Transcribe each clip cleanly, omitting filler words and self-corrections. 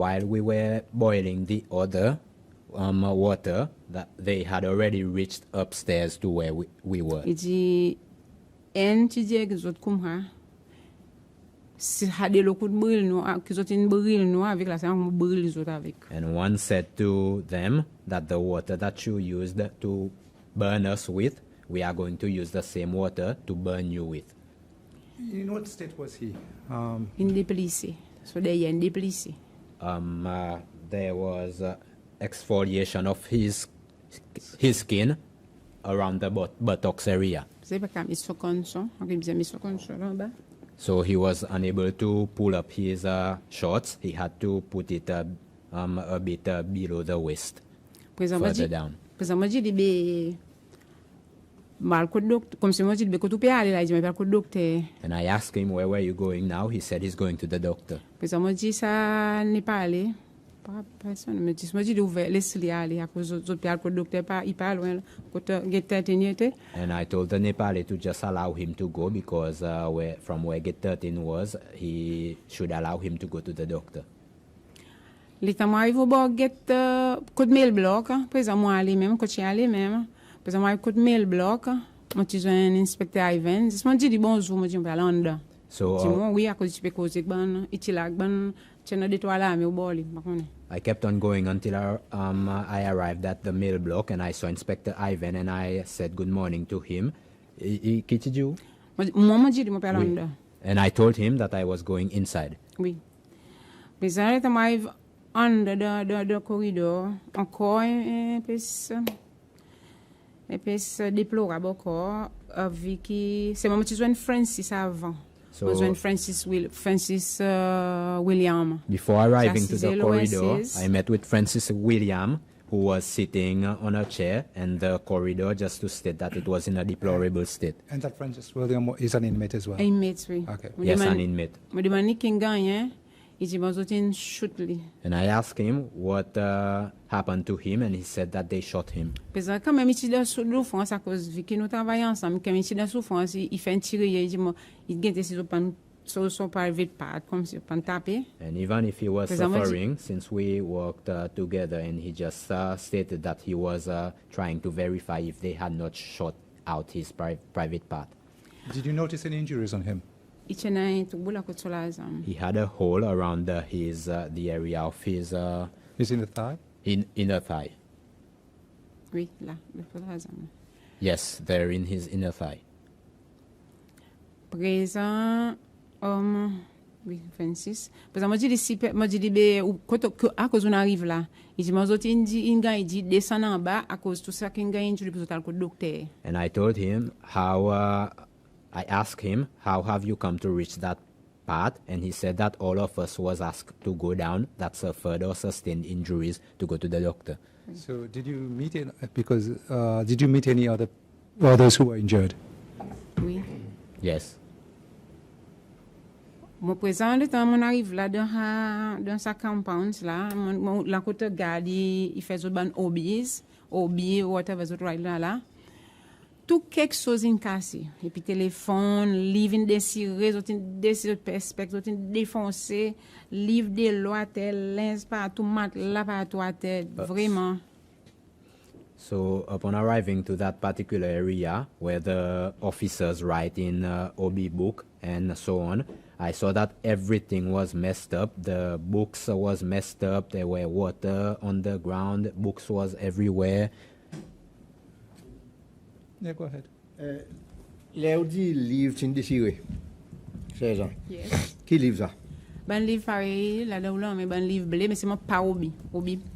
While we were boiling the other water, that they had already reached upstairs to where we were. Il dit, en tu dis que zot comme ha, si hade le coup de bril nous, que zot in bril nous avec la sang bril zot avec. And one said to them that the water that you used to burn us with, we are going to use the same water to burn you with. In what state was he? In déplissé. So they in déplissé. There was exfoliation of his skin around the buttocks area. So he was unable to pull up his shorts. He had to put it a bit below the waist, further down. And I asked him, where were you going now? He said he's going to the doctor. And I told the Nepali to just allow him to go because from where Gate 13 was, he should allow him to go to the doctor. L'état m'arrive au bord Gate côte mail bloc, présent moi aller même côté aller même, présent moi côte mail bloc, moi tu un inspecteur Ivan, dis moi dit bonjour, moi dit on va aller en dedans. So oui à cause du peux causer ban, itilag ban, tiens des toiles là mais au bord pas connait. I kept on going until I arrived at the mail block and I saw Inspector Ivan and I said good morning to him. And I told him that I was going inside. Oui. Mais ça m'arrive under the corridor encore un peu déplorable encore avec c'est moi qui joue Francis avant. So Francis William. Before arriving to the corridor, I met with Francis William, who was sitting on a chair in the corridor, just to state that it was in a deplorable state. And that Francis William is an inmate as well? Inmate, oui. Okay. Yes, an inmate. And I asked him what happened to him, and he said that they shot him. And even if he was suffering, since we worked together, and he just stated that he was trying to verify if they had not shot out his private part. Did you notice any injuries on him? He had a hole around the area of his inner thigh? Inner thigh. Oui, là, yes, there in his inner thigh. Présent, oui, 26. Présent, moi, je dis, à cause on arrive là, il dit, moi, il dit, descend en bas, à cause tout ça, qu'il y a injury pour le docteur. And I told him I asked him, how have you come to reach that part? And he said that all of us was asked to go down. That's a further sustained injuries to go to the doctor. So did you meet did you meet any others who were injured? Oui. Yes. Mon présent le temps on arrive là dans sa compound là, la côté garde il fait zo ban obis, whatever zo right là. Tout quelque chose in cassé et puis téléphone livre désiré perspective défoncé livre de loi tel linge partout mat là partout à tête vraiment. So upon arriving to that particular area where the officers write in OB book and so on, I saw that everything was messed up. The books was messed up. There were water on the ground. Books was everywhere. Yeah, go ahead. Leudi livre in désiré. C'est ça. Yes. Qui livre ça? Ban livre pareil là là mais ban livre blé mais c'est mon pas obi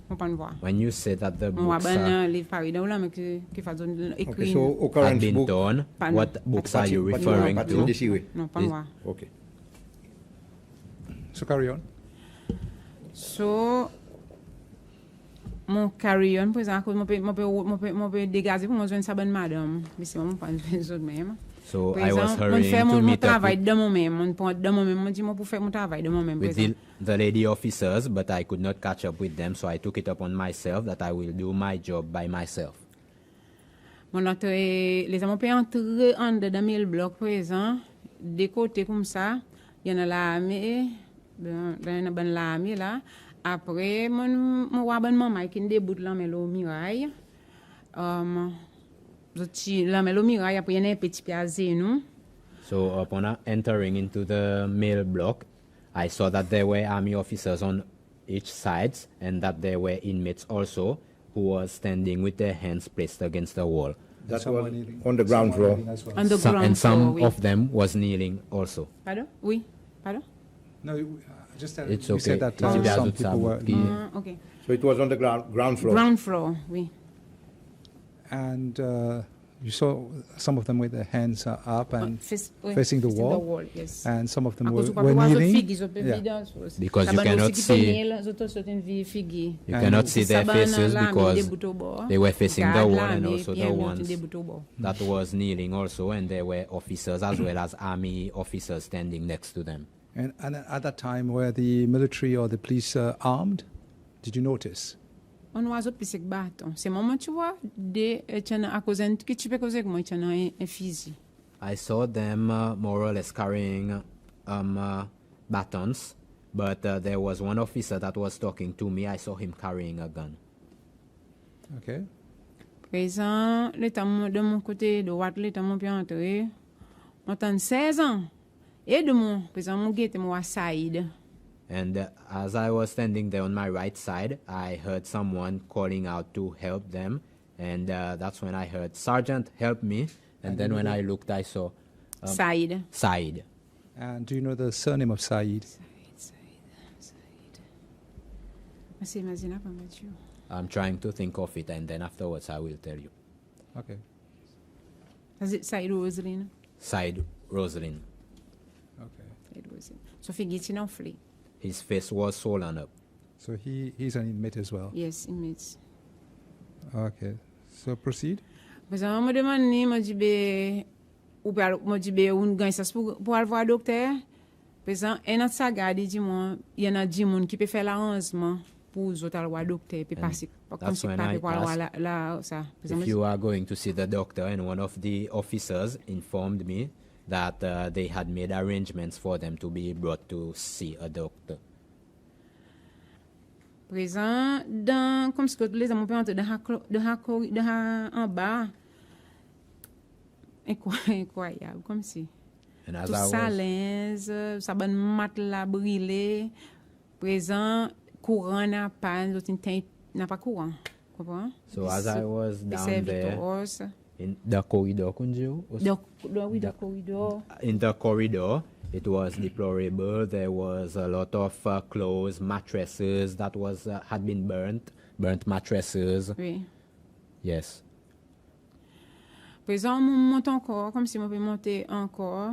on pas voir. When you say that the moi books ban livre pareil là mais qui fait écrit. So had been torn, what books are you referring to? Non, pas moi. Okay. So carry on. So mon carry on présent cause mon peut dégager pour moi joindre sa bonne madame mais c'est moi pas les autres même. So I was hurrying to meet up with the lady officers, but I could not catch up with them, so I took it upon myself that I will do my job by myself. Les hommes peuvent entrer en dedans le bloc présent, des côtés comme ça, il y en a l'armée, l'armée là, Après, mon waban maman qui débute la melo miraille. La melo miraille après un petit piazé nous. So upon entering into the mail block, I saw that there were army officers on each side and that there were inmates also who was standing with their hands placed against the wall. That Someone was kneeling- on the ground someone floor. kneeling as well. On the ground And some floor, oui. of them was kneeling also. Pardon? Oui. Pardon? No, just It's you okay. said that It's some about people were, Okay. So it was on the ground floor. Ground floor, oui. and you saw some of them with their hands up and Oui, facing the wall, yes. and some of them À were, cause du were papier, kneeling. figi, zo pe Yeah. vidans. Because you Saban cannot aussi qui see- pe nail, zo to soten vi figi. You And cannot see their Saban faces la, mi because debout au bord. they were facing the Garde wall la, and mi also the PM yo ones te debout au bord. that was kneeling also, and there were officers as well as army officers standing next to them. And at that time, were the military or the police armed? Did you notice? On oiseau pisek baton. C'est moment tu vois de chana à cause qui tu peux causer que moi chana un fusil. I saw them more or less carrying batons, but there was one officer that was talking to me. I saw him carrying a gun. Okay. Présent, l'état de mon côté de droite, l'état mon pied entré. M'entend 16 ans. Et de mon présent mon guette moi side. And as I was standing there on my right side, I heard someone calling out to help them. And that's when I heard, "Sergeant, help me." And then when I looked, I saw Side. Said. And do you know the surname of Saeed? Mas imagina pas Mathieu. I'm trying to think of it, and then afterwards I will tell you. Okay. Side Rosaline. Said Rosalind. Okay. Side Rosaline. So figure não flee. His face was swollen up. So he's an inmate as well. Yes, inmates. Okay. So proceed. Présent me demande me dit be ou pas me dit be un gagne ça pour aller voir docteur. Présent et notre saga dit moi il y en a 10 monde qui peut faire l'arrangement pour les autres voir docteur puis passer comme that's si when pas I pour aller là ça. If you are going to see the doctor, and one of the officers informed me that they had made arrangements for them to be brought to see a doctor. Présent dans comme ce que les hommes peuvent entrer en bas. Incroyable comme si. And as Tout I was, salaise, ça ban matelas brûlé. Présent courant n'a pas, n'a pas courant. Comprends? so as I was down there in the corridor, Oui, le corridor. in the corridor, it was deplorable. There was a lot of clothes, mattresses that was had been burnt mattresses. Oui. Yes. Présent, on monte encore, comme si on peut monter encore.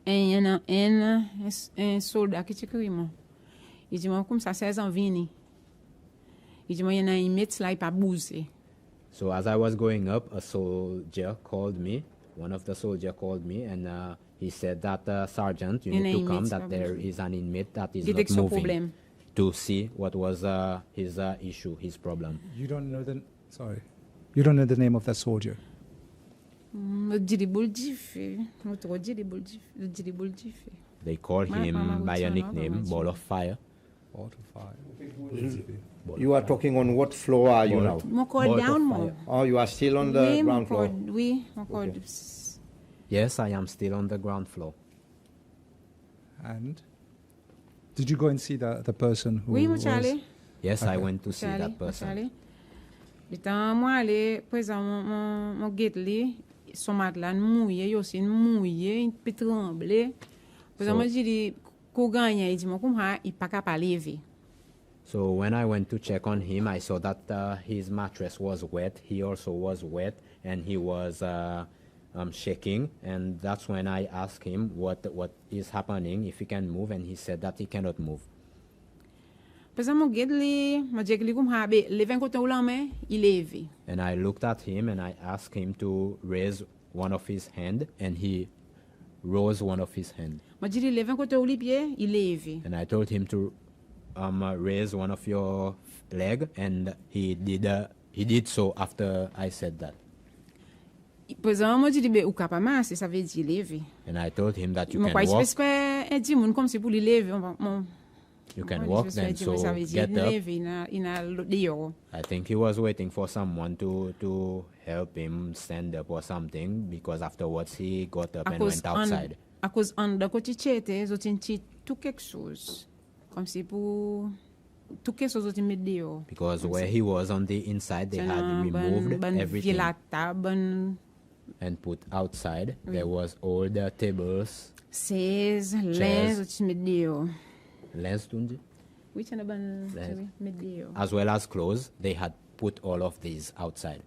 Et il y en a un soldat qui t'écrit, moi. Il dit, moi, comme ça, 16 ans, vini. Il dit, moi, il y en a un mètre là, il pas bousé. So as I was going up, a soldier called me. One of the soldiers called me, and he said that Sergeant, you In need to a come. inmate, That there is an inmate that is Il not était son moving problème. to see what was his issue, his problem. You don't know the You don't know the name of that soldier. Je dis les boules diffé. Je dis les boules diffé. They call him by a nickname, Ball of Fire. You are talking on what floor are you now? Mon corps Ball of down, moi. fire. Oh, you are still on the Oui, mon ground floor. corps, oui, mon corps. Okay. Yes, I am still on the ground floor. And did you go and see the person who Oui, mon was... Charlie. Yes, I Okay. went to see that person. Charlie. Le temps, moi, aller, présent, mon guette, li, son matelas mouillé, aussi mouillé, il peut trembler. Présent, moi, je dis, qu'on gagne, il dit, moi, comme ça, il pas capable de lever. So when I went to check on him, I saw that his mattress was wet. He also was wet, and he was shaking. And that's when I asked him what is happening, if he can move, and he said that he cannot move. Présent, mon guette, li, moi, je dis, comme ça, lever un côté ou la main, il lève. And I looked at him and I asked him to raise one of his hand, and he rose one of his hand. Moi, je dis, lever un côté ou les pieds, il lève. And I told him to raise one of your leg, and he did so after I said that. Présent, moi, je dis, ou capable masser, ça veut dire lever. And I told him that you Moi, can quoi, walk. espèce un petit monde comme si pour lui lever, You can walk then, so get up. I think he was waiting for someone to help him stand up or something, because afterwards he got up and went outside. À cause de côté chete, zo tinti tout quelque chose. Comme si pour tout quelque chose zo mettre dehors. Because where he was on the inside, they had removed everything and put outside. There was all the tables, chairs, linge zo mettre dehors. Lens tundi? Which one mettre dehors. As well as clothes, they had put all of these outside.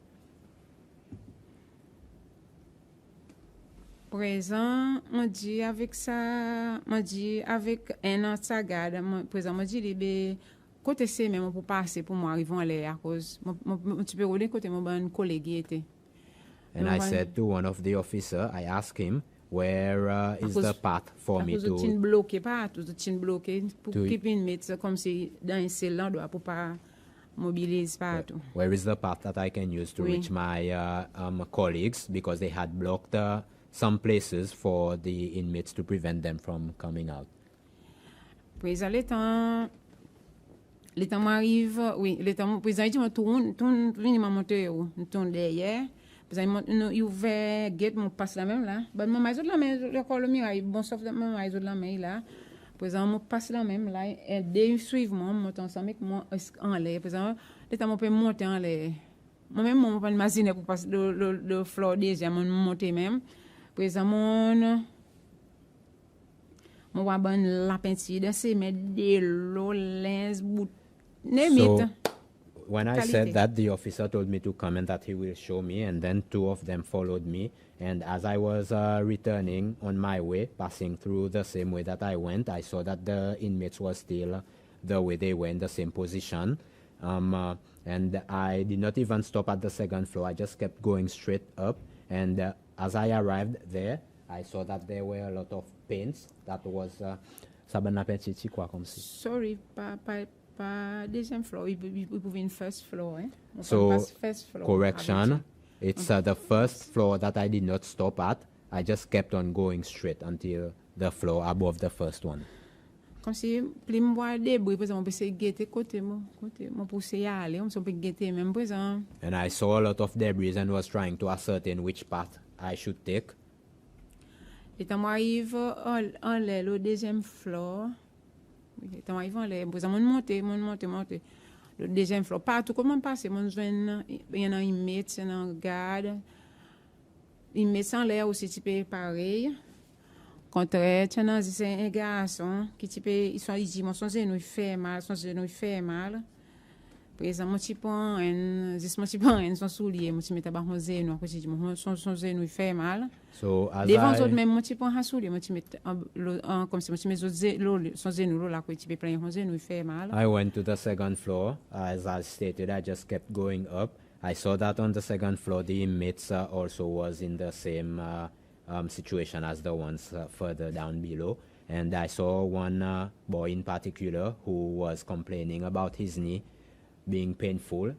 Présent, on dit avec ça, on dit avec un autre sagade, présent, on dit les côté c'est même pour passer pour moi arriver en l'air à cause mon tu peux rouler côté mon bon collègue était. And I said to one of the officer, I asked him, where is the path for me to... bloqué partout, bloqué pour keep in mettre comme si dans une celle là doit pour pas mobiliser partout. Where is the path that I can use to reach my colleagues, because they had blocked some places for the inmates to prevent them from coming out. Président, le temps m'arrive, oui, le temps président dit tourne venir monter tourne derrière. Président il ouvert gate mon passe la même là. Ben maman ils la même le le mirail bon sauf maman ils la même là. Président mon passe la même là et deux suivent moi monte ensemble avec moi en l'air. Président le temps on peut monter en l'air. Moi même mon pas imaginer pour passer le floor déjà mon monter même. Président mon va ban la peinture c'est mettre de l'eau lens bout. So when I said that, the officer told me to come and that he will show me, and then two of them followed me. And as I was returning on my way, passing through the same way that I went, I saw that the inmates were still the way they were in the same position. And I did not even stop at the second floor. I just kept going straight up. And as I arrived there, I saw that there were a lot of paints. That was... Sorry, pas deuxième floor, we in first floor. So, first floor, correction, it's the first floor that I did not stop at. I just kept on going straight until the floor above the first one. Comme si plus moi débris, par exemple, on peut se guetter côté moi pousser y aller, on peut guetter même présent. And I saw a lot of debris and was trying to ascertain which path I should take. Et quand m'arrive en l'air le deuxième floor. Quand m'arrive en l'air, présent monter. Le deuxième floor, partout comment passer, mon joindre, il y en a inmates, il y en a garde. Inmates en l'air aussi type pareil. Contraire, c'est un garçon qui type il dit mon son genou fait mal. Par exemple, mon type un son soulier, mon type tabac mon genou, après dit mon son genou fait mal. So as devant autres même mon type un soulier, mon type comme si mon type son genou là que type plein mon genou fait mal. I went to the second floor. As I stated, I just kept going up. I saw that on the second floor the inmates also was in the same situation as the ones further down below, and I saw one boy in particular who was complaining about his knee being painful,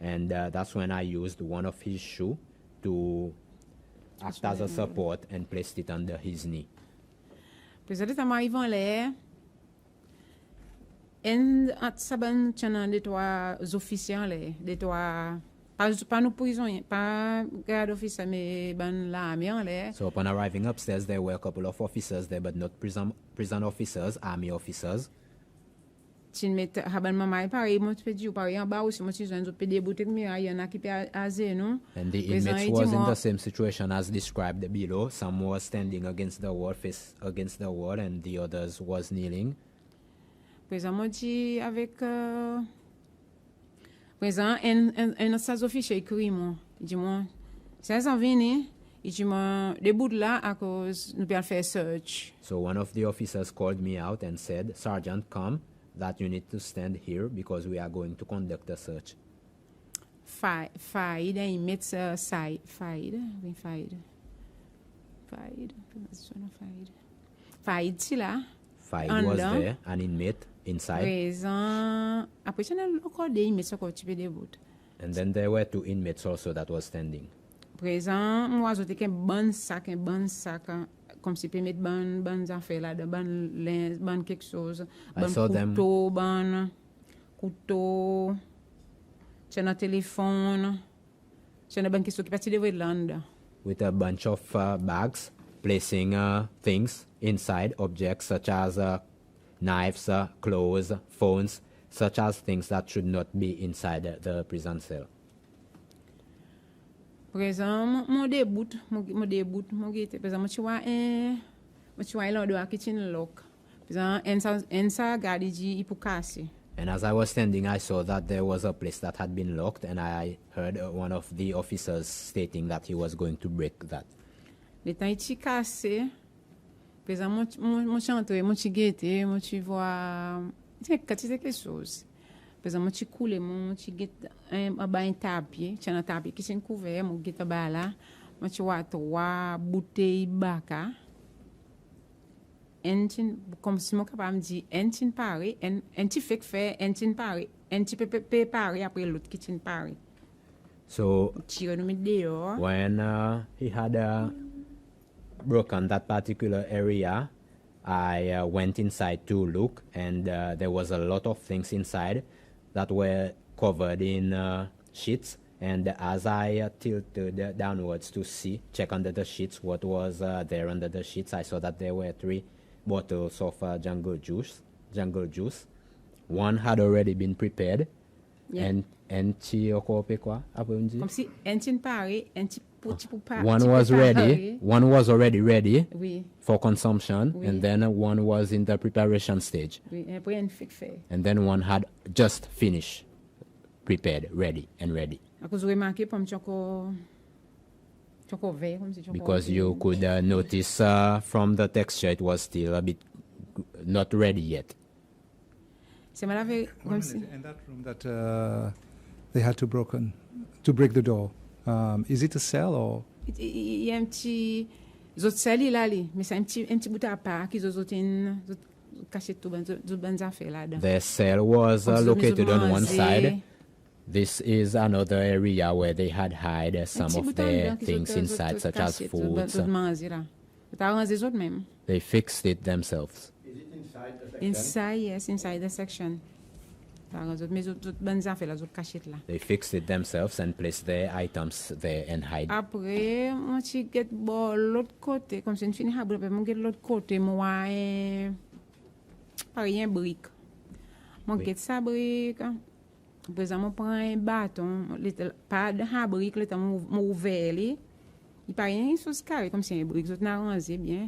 and that's when I used one of his shoe to act as a support and placed it under his knee. Peut-être ça m'arrive en l'air. Et ça ben chana de trois officiers en l'air, de trois pas nos prisonniers, pas garde officier mais ben l'armée en l'air. So upon arriving upstairs, there were a couple of officers there, but not prison officers, army officers. Tu mets haban maman pareil, mon tu peux dire pareil en bas aussi, mon tu joindre peut des boutiques mais il y en a qui peut azer non. And the inmates was in the same situation as described below. Some was standing against the wall, face against the wall, and the others was kneeling. Présent mon dit avec présent un sas officier écrit moi, il dit moi ça s'en vient. Il dit moi debout là à cause nous peut faire search. So one of the officers called me out and said, "Sergeant, come. That you need to stand here because we are going to conduct a search." Fide, inmates side. Fide, c'est là. Fide was there, an inmate inside. Présent. Après, il y a encore des inmates qui peuvent debout. And then there were two inmates also that was standing. Présent, moi, j'ai un bon sac, comme si peut mettre ban affaires là, ban linge, ban quelque chose, I ban saw them. couteau, tiens un téléphone, tiens ban quelque chose qui parti de là. With a bunch of bags, placing things inside, objects such as knives, clothes, phones, such as things that should not be inside the prison cell. Par exemple, mon début, par exemple, tu vois là de kitchen lock. Par exemple, en ça garde il pour casser. And as I was standing, I saw that there was a place that had been locked, and I heard one of the officers stating that he was going to break that. Le temps il cassé. Par exemple, mon chantre, mon guette, mon tu vois, c'est quelque chose. Par exemple, mon coule, mon guette un tapis, tiens un tapis qui s'est couvert, mon guette là, mon tu vois trois bouteilles baka. Comme si mon capable me dit entin paré, enti fait faire entin paré, enti peut paré après l'autre qui tin paré. So Tire nous dehors. when he had broken that particular area, I went inside to look, and there was a lot of things inside that were covered in sheets. And as I tilted downwards to check under the sheets what was there under the sheets, I saw that there were 3 bottles of jungle juice. One had already been prepared. Yeah. And Comme si entin paré, enti pour paré. one was ready. One was already ready Oui, for consumption, Oui. and then one was in the preparation stage, oui, après un fait faire. and then one had just finished, prepared, ready. À cause remarquer comme choco vert comme si choco. Because you could notice from the texture it was still a bit not ready yet. C'est mal avec One comme si. minute, in that room that they had to break the door, is it a cell or? Il y a un petit autres celles là mais c'est un petit bout à part qui autres caché tout ben affaires là dedans. The cell was Comme si located nous on one manger. side. This is another area where they had hid some Un petit of bout their dedans qui things autres inside, such as caché, foods. autres manger là. Tu as rangé autres même. They fixed it themselves. Is it inside the section? Inside, yes, inside the section. Tu as rangé mais autres ben affaires là autres caché là. They fixed it themselves and placed their items there and hide. Après, moi tu get bon l'autre côté comme c'est une fini habre mon get l'autre côté moi pas rien brique. Mon Oui. get ça brique. Par exemple, on prend un bâton, pas de brique, le temps ouvert, il pas rien chose carré comme si un brique, tout n'a rangé bien.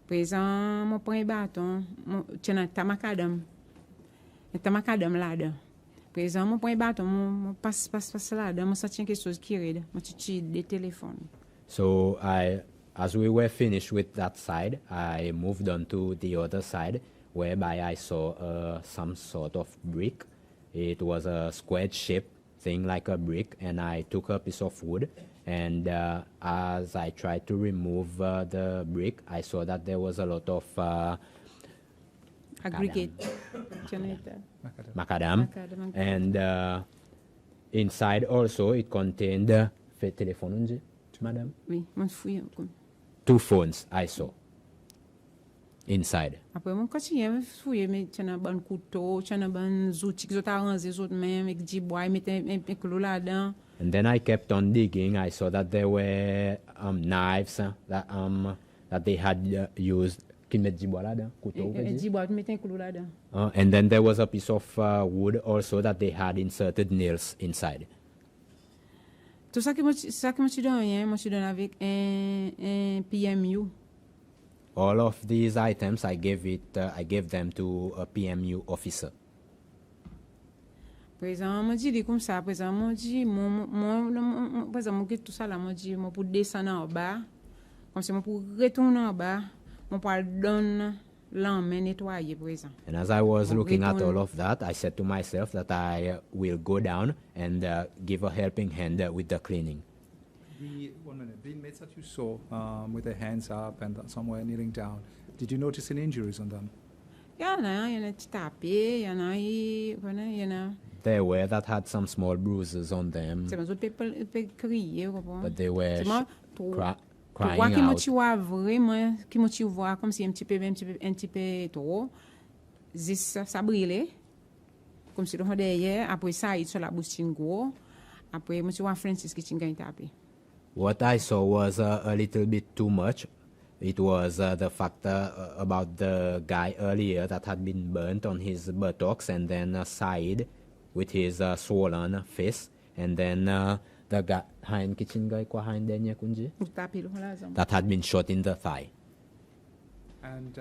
Par exemple, on prend un bâton, tiens un tamakadam là-dedans. Par exemple, on prend un bâton, on passe là-dedans, on sent quelque chose qui est, on tire des téléphones. So as we were finished with that side, I moved on to the other side, whereby I saw some sort of brick. It was a square-shaped thing like a brick, and I took a piece of wood, and as I tried to remove the brick, I saw that there was a lot of Aggregate. macadam, Macadam. and inside also it contained telephone, madam, Oui, on fouille. 2 phones I saw inside. Après, on continue à fouiller, mais tu as un bon couteau, tu as un bon outil, tu as arrangé les autres même, avec du bois, mettre un clou là-dedans. And then I kept on digging. I saw that there were knives that they had used. Qui met du bois là-dedans, couteau, Un du bois, mettre un clou là-dedans. and then there was a piece of wood also that they had inserted nails inside. Tout ça que moi tu donne, moi tu donne avec un PMU. All of these items I gave them to a PMU officer. Par exemple, moi dis comme ça, par exemple, moi dis par exemple, moi tout ça là, moi dis moi pour descendre en bas, comme si moi pour retourner en bas, moi pour donner l'emmène nettoyer par exemple. And as I was Oh, looking at return. all of that, I said to myself that I will go down and give a helping hand with the cleaning. The inmates that you saw with their hands up and somewhere kneeling down, did you notice any injuries on them? Il y en a qui tapé, il y en a, il y en a. There were that had some small bruises on them, C'est pas autres peut crier, vous comprenez? but they were C'est moi trop. crying Toi qui me out. tu vois vraiment, qui me tu vois comme si un petit peu trop, ça brûlait. Comme si le derrière, après ça, il sur la bouche gros. Après, je vois Francis qui t'ingagne tapé. What I saw was a little bit too much. It was the fact about the guy earlier that had been burnt on his buttocks and then side with his swollen face. And then the guy that had been shot in the thigh. And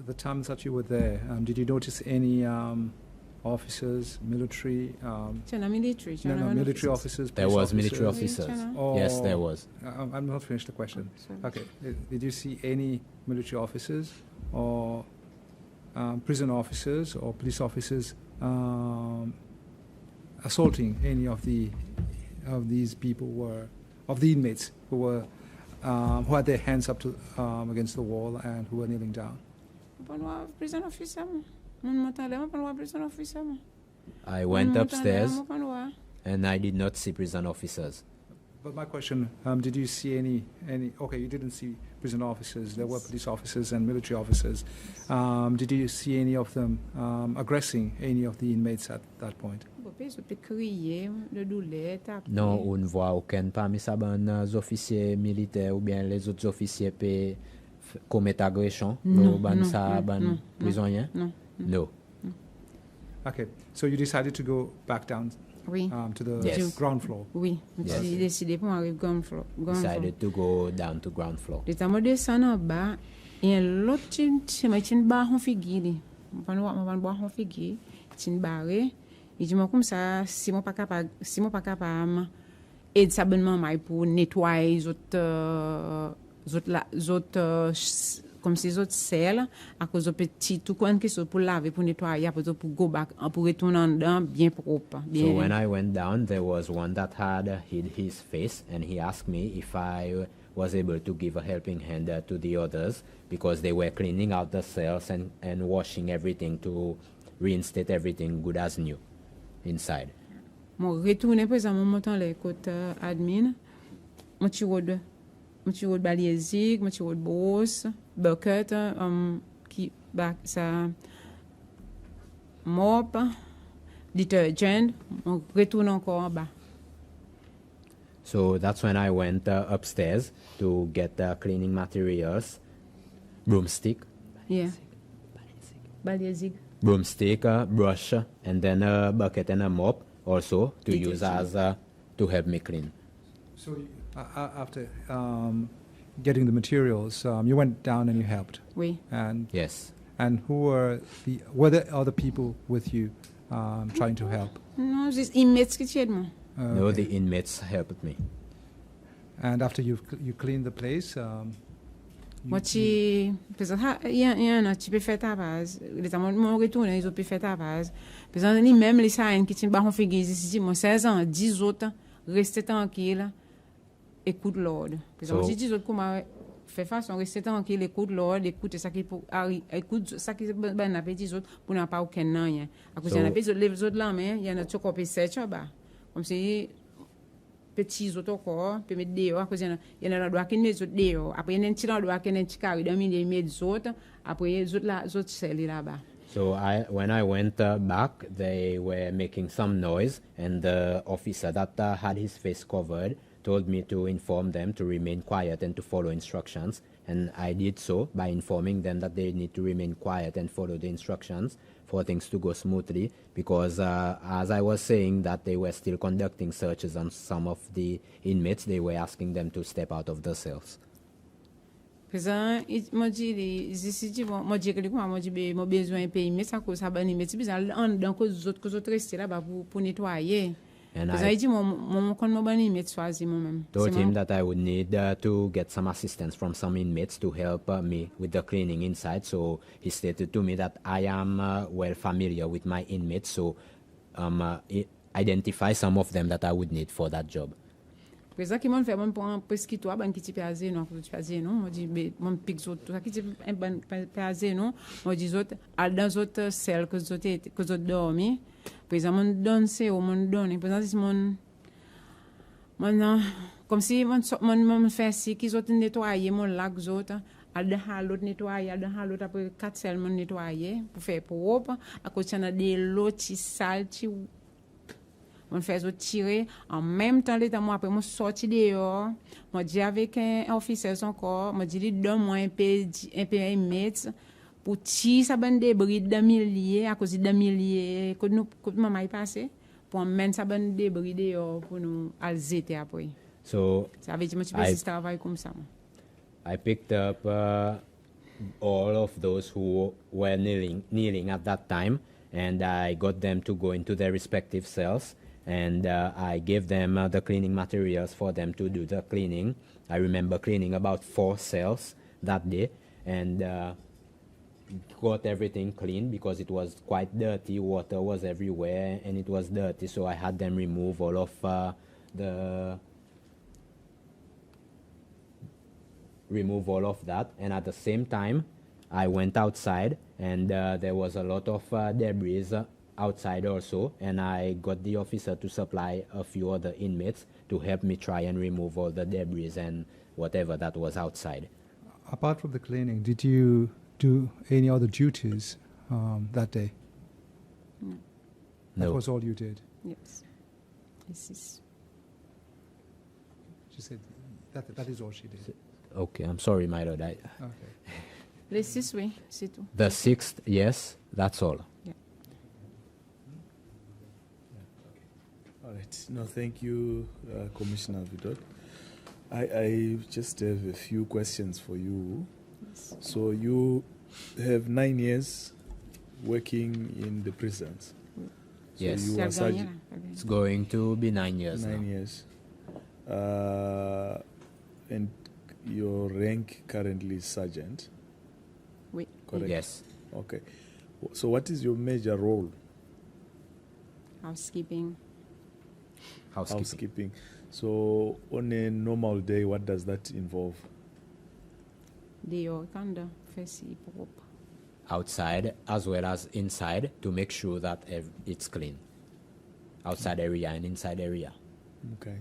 the times that you were there, did you notice any officers, military? Military. No, military officers. There police was military officers, officers. or- Yes, there was. I'm not finished the question. Sorry. Okay. Did you see any military officers or prison officers or police officers assaulting any of these people of the inmates who had their hands up to against the wall and who were kneeling down? Prison officer. Prison officer. I went upstairs and I did not see prison officers. But my question, did you see any? Okay, you didn't see prison officers. There were police officers and military officers. Did you see any of them aggressing any of the inmates at that point? Non, on ne voit aucun parmi les officiers militaires ou bien les autres officiers qui commettent agression aux prisonniers? No. Okay, so you decided to go back down Oui. to the Yes. ground floor. Oui. Yes. J'ai décidé pour arriver ground floor. Decided to go down to ground floor. De tamo descendre en bas, et l'autre tin bar on figure. On va boire on figure, tin barré. Et je me comme ça, si mon pas capable aide sabonnement mai pour nettoyer les autres comme ces autres selles à cause de petits tout coin qui sont pour laver pour nettoyer après pour go back pour retourner en dedans bien propre bien. So when I went down, there was one that had hid his face, and he asked me if I was able to give a helping hand to the others because they were cleaning out the cells and washing everything to reinstate everything good as new inside. Mon retourner par exemple montant les côtés admin, mon petit road baliezig, mon petit road brosse, bucket qui ça mop, detergent, on retourne encore en bas. So that's when I went upstairs to get cleaning materials, broomstick, Yeah. Baliezig. brush, and then a bucket and a mop also to use Detergent. as to help me clean. So after getting the materials, you went down and you helped. Oui. And Yes. were there other people with you trying to help? Non, juste inmates qui t'aident moi. No, Okay. the inmates helped me. And after you cleaned the place, Moi tu peut-être il y a tu peux faire ta base. Les amants mon retourner ils ont pu faire ta base. Peut-être ni même les signes qui t'ont baron figure ici moi 16 ans 10 autres rester tranquille écoute l'ordre. Peut-être So- 10 autres comment faire façon rester tranquille écoute l'ordre écoute ça qui pour écoute ça qui ben n'a pas 10 autres pour n'a pas aucun rien. À cause So- il y en a les autres là mais il y en a tout copé 7 bas. Comme si petits autres encore peut mettre dehors à cause il y en a droit qui mettre autres dehors après il y en a petit droit qui mettre carré dans milieu mettre autres après les autres là autres celles là-bas. So when I went back, they were making some noise, and the officer that had his face covered told me to inform them to remain quiet and to follow instructions. And I did so by informing them that they need to remain quiet and follow the instructions for things to go smoothly. Because as I was saying that they were still conducting searches on some of the inmates, they were asking them to step out of the cells. Présent, moi dit moi dit que moi dit mon besoin pays mais ça cause ça bani mais bizarre en dans cause autres rester là-bas pour nettoyer. And Présent I il dit mon quand mon bani mais choisi moi même. told him that I would need to get some assistance from some inmates to help me with the cleaning inside. So he stated to me that I am well familiar with my inmates, so identify some of them that I would need for that job. Présent qui m'ont fait mon pour presque toi ban qui type azé non pour azé non moi dit mon pic autres tout ça qui type un ban azé non moi dit autres dans autres celles que autres dormi présent mon donne c'est au mon donne présent si mon maintenant Comme si mon fait si qu'ils ont nettoyé mon lac zot, al de l'autre nettoyer, al de l'autre après 4 seulement nettoyer pour faire propre. À cause de des lots qui sales, qui on fait tirer en même temps l'état moi après moi sorti dehors moi dit avec un officier encore moi dit donne-moi un peu mètre pour tirer ça ben débris de milliers à cause de milliers que nous que maman est passé pour mettre ça ben débris dehors pour nous alzéter après So ça veut dire moi tu peux travailler comme ça I picked up all of those who were kneeling at that time, and I got them to go into their respective cells, and I gave them the cleaning materials for them to do the cleaning. I remember cleaning about 4 cells that day, and got everything clean because it was quite dirty. Water was everywhere, and it was dirty, so I had them remove all of that, and at the same time I went outside, and there was a lot of debris outside also, and I got the officer to supply a few other inmates to help me try and remove all the debris and whatever that was outside. Apart from the cleaning, did you do any other duties that day? No. That No. was all you did? yes this is She said that is all she did. Okay, I'm sorry, my lord. Okay. les 6 oui c'est tout The 6th, yes, that's all. All right. No, thank you, Commissioner Vidot. I just have a few questions for you. yes. So you have 9 years working in the prisons. So Yes. you C'est are le sergeant. gagnant, là. It's going to be 9 years 9 now. years. And your rank currently is sergeant. Oui. Correct. Yes. Okay. So what is your major role? Housekeeping. Housekeeping. So on a normal day, what does that involve? Dehors quand fait si propre Outside as well as inside to make sure that it's clean. Outside area and inside area. Okay.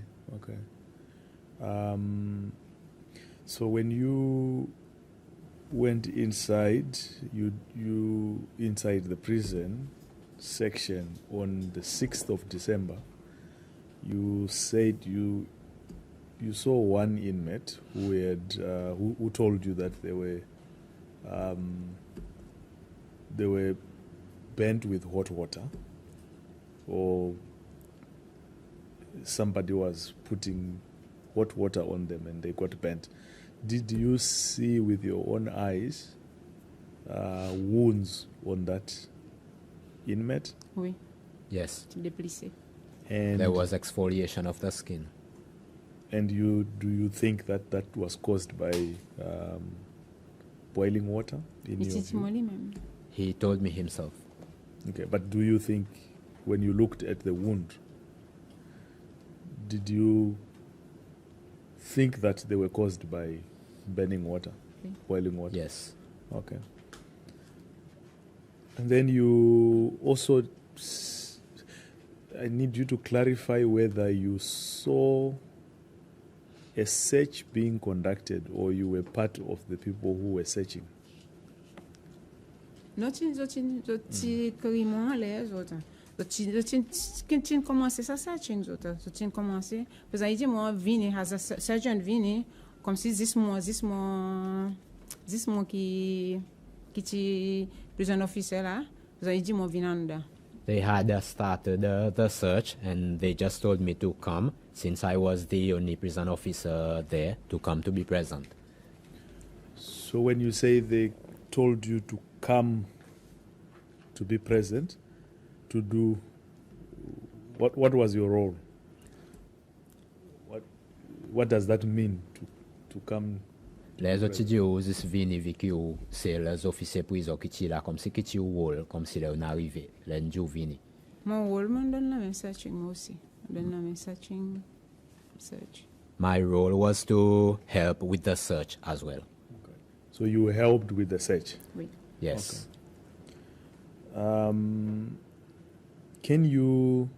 So when you went inside, you inside the prison section on the 6th of December, you said you saw one inmate who had who told you that they were burnt with hot water, or somebody was putting hot water on them and they got burnt. Did you see with your own eyes wounds on that inmate? oui Yes. déplissé And There was exfoliation of the skin. And do you think that was caused by boiling water? In your view? lui-même He told me himself. Okay, but do you think when you looked at the wound, did you think that they were caused by burning water, boiling water? Yes. Okay. And then you also, I need you to clarify whether you saw a search being conducted or you were part of the people who were searching. non tu carrément les autres tu commencé ça searching autres tu commencé parce que moi vini has a sergeant vini comme si this mo qui prison officer là vous avez dit moi vinanda. They had started the search, and they just told me to come, since I was the only prison officer there, to come to be present. So when you say they told you to come to be present, to do, what was your role? What does that mean to come? Les autres ils viennent avec eux, c'est les officiers prison qui sont là, comme si qui sont rôle, comme si on arrivé, les gens viennent. Mon rôle moi donne la même searching moi aussi donne la même searching search. My role was to help with the search as well. Okay. So you helped with the search. Oui. Yes. Can you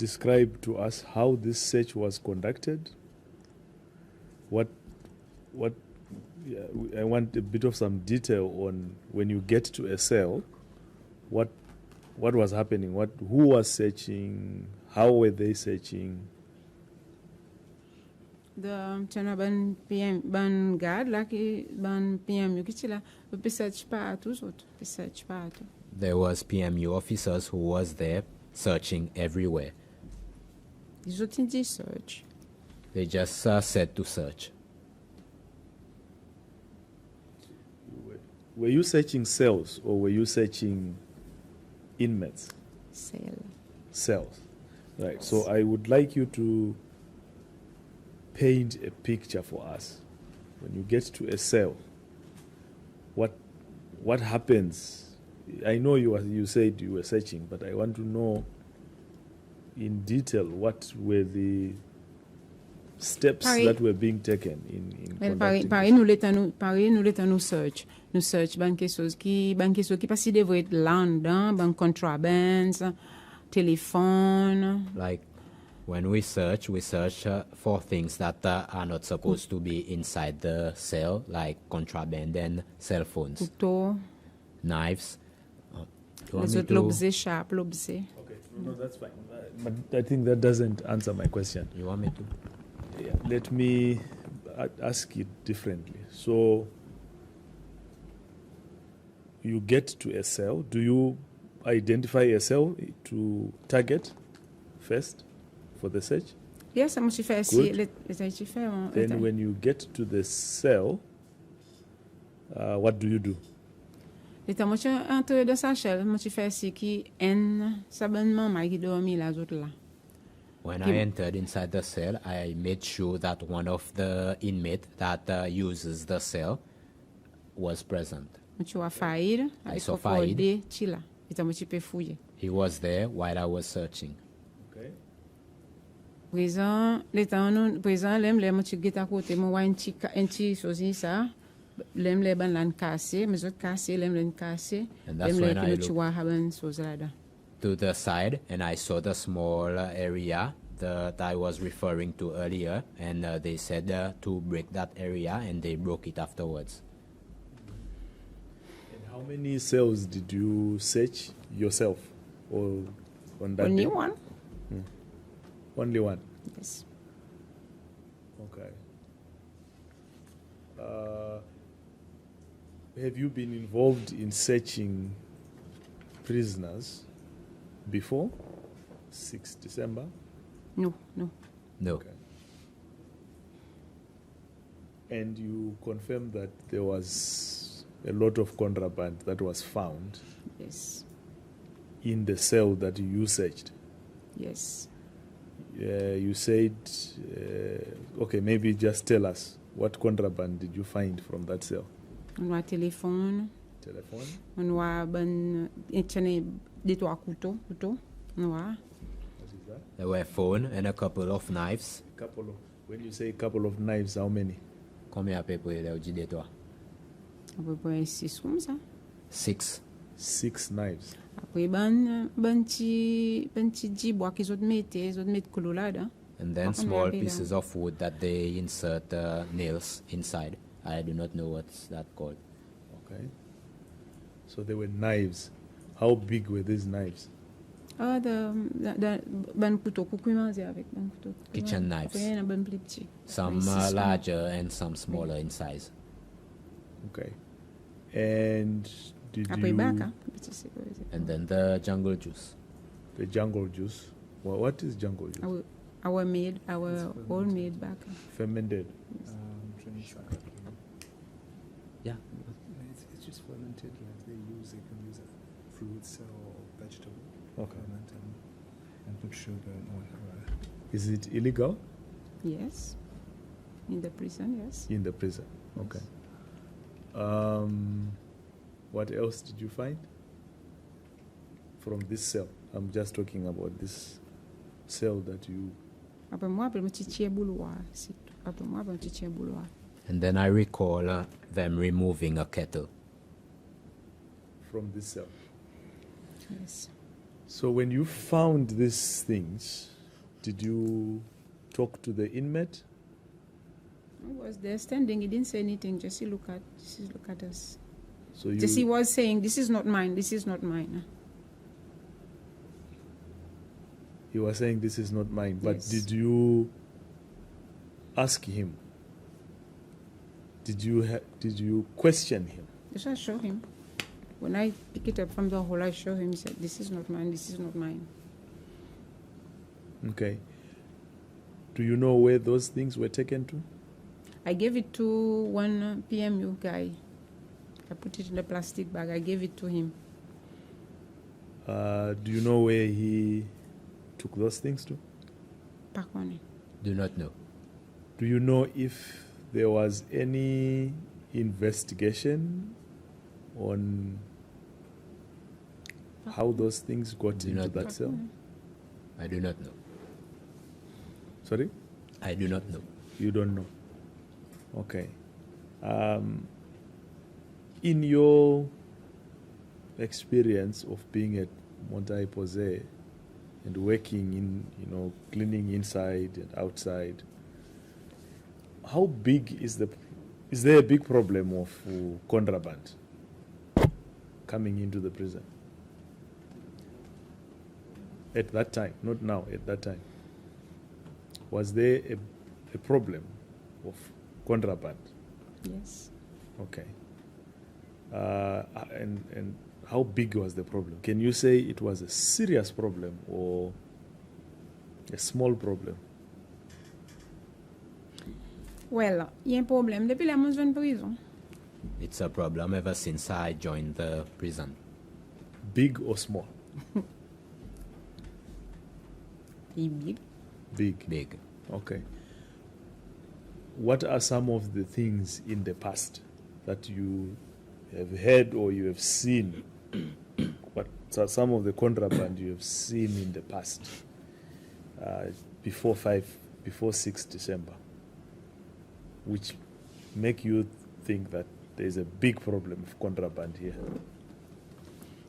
describe to us how this search was conducted? What? Yeah, I want a bit of some detail on when you get to a cell. What was happening? Who was searching? How were they searching? The chana ban PM ban guard la ki ban PMU ki chila pe search partout autres pe search partout. There was PMU officers who was there searching everywhere. Ils ont dit search. They just said to search. Were you searching cells or were you searching inmates? Cells. Right. So I would like you to paint a picture for us. When you get to a cell, what happens? I know you said you were searching, but I want to know in detail what were the steps that were being taken in conducting Pareil, nous l'étons search. Nous search ban quelque chose qui pas si devrait être là dedans, ban contraband, téléphone. Like when we search for things that are not supposed to be inside the cell, like contraband and cell phones, couteau, knives. L'objet sharp, l'objet. Okay, no, that's fine. But I think that doesn't answer my question. You want me to? Yeah, let me ask it differently. So, you get to a cell. Do you identify a cell to target first for the search? Yes, I'm fait Good. Then when you get to the cell, what do you do? L'état moi entre dans sa chair, moi fait si qui en sabonnement mai qui dormi la autres là. When I entered inside the cell, I made sure that one of the inmates that uses the cell was present. I saw Faid. He was there while I was searching. Okay. Présent, l'aime moi tu guette à côté moi un petit chose ça. L'aime les ban lan cassé, mais autres cassé, l'aime len cassé. And that's when I looked haben chose là. To the side and I saw the small area that I was referring to earlier, and they said to break that area, and they broke it afterwards. And how many cells did you search yourself, or on that Only day? one. Only one. Yes. Okay. Have you been involved in searching prisoners before 6 December? No. Okay. And you confirmed that there was a lot of contraband that was found Yes. in the cell that you searched. Yes. You said, okay, maybe just tell us, what contraband did you find from that cell? On a téléphone. Telephone? On a des trois couteaux. On a. What is that? There were a phone and a couple of knives. When you say a couple of knives, how many? Combien à peu près là, dis toi? À peu près 6 comme ça. 6. 6 knives. Après petit bois qu'ils ont mettent colo là dedans. And then small pieces of wood that they insert nails inside. I do not know what's that called. Okay. So they were knives. How big were these knives? Kitchen knives. Some larger and some smaller in size. Okay. And did you... And then the jungle juice. The jungle juice. Well, what is jungle juice? Our homemade back. Fermented. Yeah. It's just fermented, like they can use fruits or vegetable. Okay. Ferment and put sugar and whatever. Is it illegal? Yes. In the prison, yes. In the prison. Okay. What else did you find from this cell? I'm just talking about this cell that you... And then I recall them removing a kettle. From this cell? Yes. So when you found these things, did you talk to the inmate? I was there standing. He didn't say anything. Jesse look at us. So you, Jesse was saying, "This is not mine. This is not mine." he was saying this is not mine, but Yes. did you ask him? Did you question him? Yes, I show him. When I pick it up from the hole, I show him. He said, "This is not mine. This is not mine." Okay. Do you know where those things were taken to? I gave it to one PMU guy. I put it in a plastic bag. I gave it to him. Do you know where he took those things to? Pack on it. Do not know. Do you know if there was any investigation on how those things got Do into not that know. cell? I do not know. Sorry? I do not know. You don't know. Okay. In your experience of being at Montagne Posée and working in, cleaning inside and outside, how big is there a big problem of contraband coming into the prison? At that time, not now, at that time. Was there a problem of contraband? Yes. Okay. And how big was the problem? Can you say it was a serious problem or a small problem? Well, il y a un problème depuis la monstre de prison. It's a problem ever since I joined the prison. Big or small? Il big. Big. Big. Okay. What are some of the things in the past that you have heard or you have seen? What are some of the contraband you have seen in the past before 6 December, which make you think that there is a big problem of contraband here?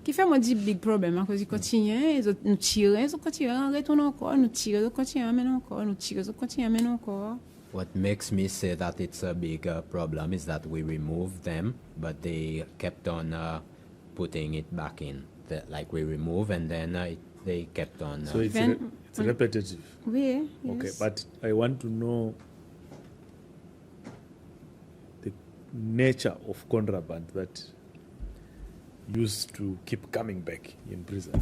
Qui fait moi dire big problem à cause il continue, nous tirer, nous continue, retourne encore, nous tirer, nous continue, amène encore, nous tirer, nous continue, amène encore. What makes me say that it's a big problem is that we removed them, but they kept on putting it back in. Like we remove and then they kept on. So it's repetitive. Oui, yes. Okay, but I want to know the nature of contraband that used to keep coming back in prison.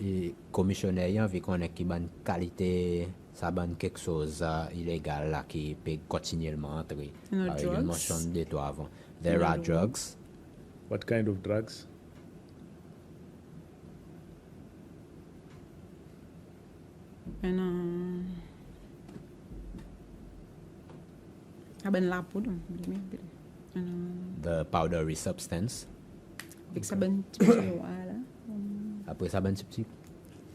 Et commissionnaire y avait qu'on qui ban qualité ça ban quelque chose illégal là qui peut continuellement entrer. No Avec drugs? une mention de toi avant. There are drugs. What kind of drugs? And ben la poudre. The powdery substance. Avec ça ben voilà. Après ça ban petit.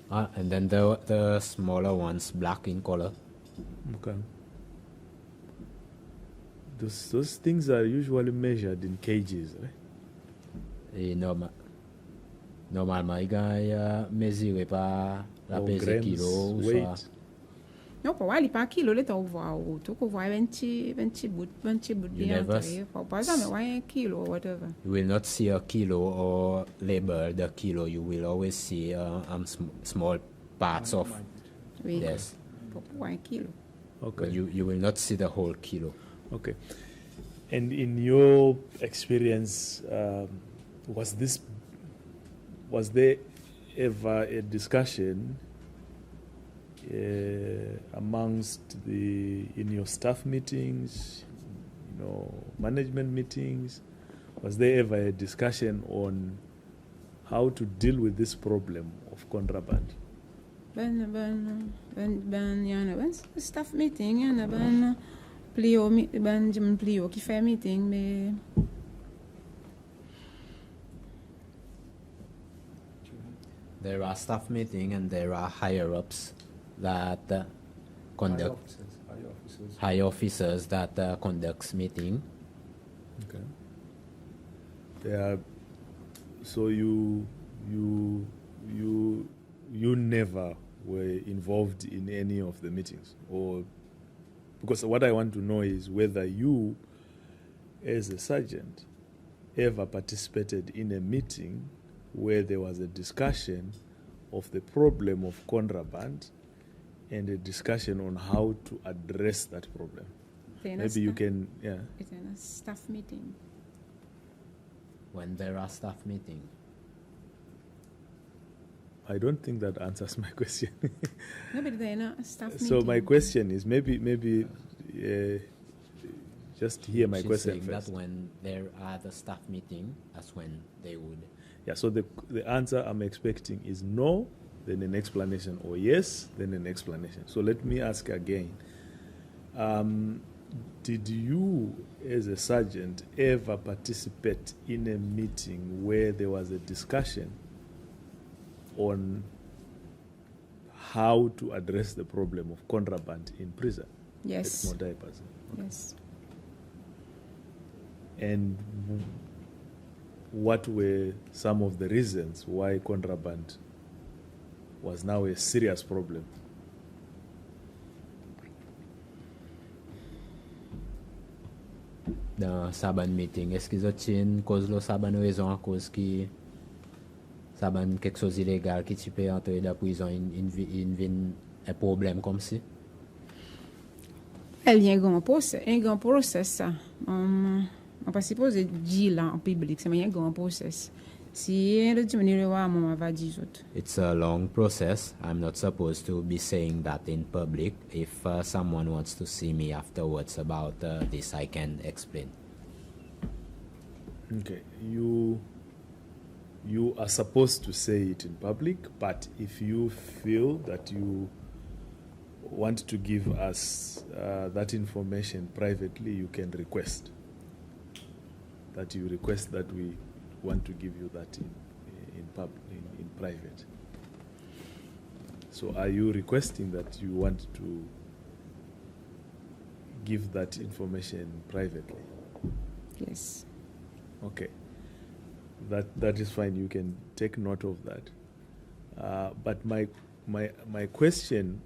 And then the smaller ones black in color. Okay. Those things are usually measured in kgs, right? Et normalement il gagne mesuré par la Or pesée grams, kilo ou weight. soit. Non, pas aller par kilo, là, tu vois, tu vois 20 bouts bien never entré. Pas ça, mais ouais, un kilo, whatever. You will not see a kilo or label the kilo. You will always see small parts of. Oui. Yes. Pas un kilo. Okay. But you will not see the whole kilo. Okay. And in your experience, was there ever a discussion amongst in your staff meetings, management meetings? Was there ever a discussion on how to deal with this problem of contraband? Ben, staff meeting, yana ben plio qui fait meeting, mais There are staff meeting and there are higher ups that conduct high officers that conducts meeting. Okay. So you you never were involved in any of the meetings, or because what I want to know is whether you, as a sergeant, ever participated in a meeting where there was a discussion of the problem of contraband and a discussion on how to address that problem. Maybe you can, yeah. It's in a staff meeting. When there are staff meetings. I don't think that answers my question. No, but they're in a staff meeting. So my question is maybe just hear my She's question saying first. that when there are the staff meeting, that's when they would. Yeah, so the answer I'm expecting is no, then an explanation, or yes, then an explanation. So let me ask again. Did you, as a sergeant, ever participate in a meeting where there was a discussion on how to address the problem of contraband in prison? Yes. More diapers. Yes. And what were some of the reasons why contraband was now a serious problem? Dans Saban meeting, est-ce qu'ils ont cause lo Saban raison à cause qui Saban quelque chose illégal qui tu peux entrer dans la prison un problème comme si? Il y a un grand process, ça. On pas supposé dire là en public, c'est un grand process. Si le diminuer on va dire autre. It's a long process. I'm not supposed to be saying that in public. If someone wants to see me afterwards about this, I can explain. Okay, you are supposed to say it in public, but if you feel that you want to give us that information privately, you can request that we want to give you that in private. So are you requesting that you want to give that information privately? Yes. Okay. That is fine. You can take note of that. But my question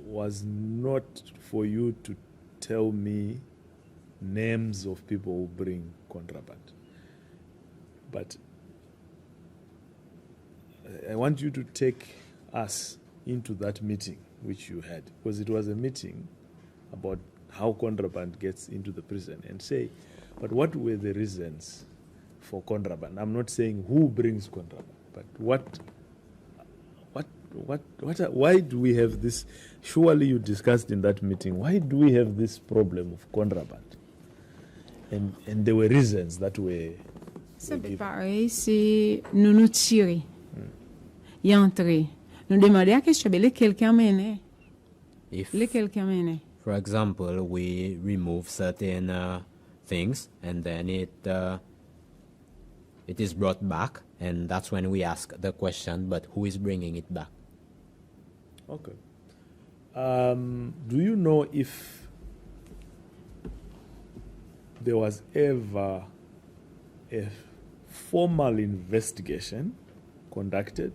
was not for you to tell me names of people who bring contraband. But I want you to take us into that meeting which you had, because it was a meeting about how contraband gets into the prison, and say, but what were the reasons for contraband? I'm not saying who brings contraband, but why do we have this? Surely you discussed in that meeting, why do we have this problem of contraband? And there were reasons that were. C'est pareil, c'est nous tirer. Y entrer. Nous demander à question lequel qui amène. Lequel qui amène. For example, we remove certain things and then it is brought back, and that's when we ask the question, but who is bringing it back? Okay. Do you know if there was ever a formal investigation conducted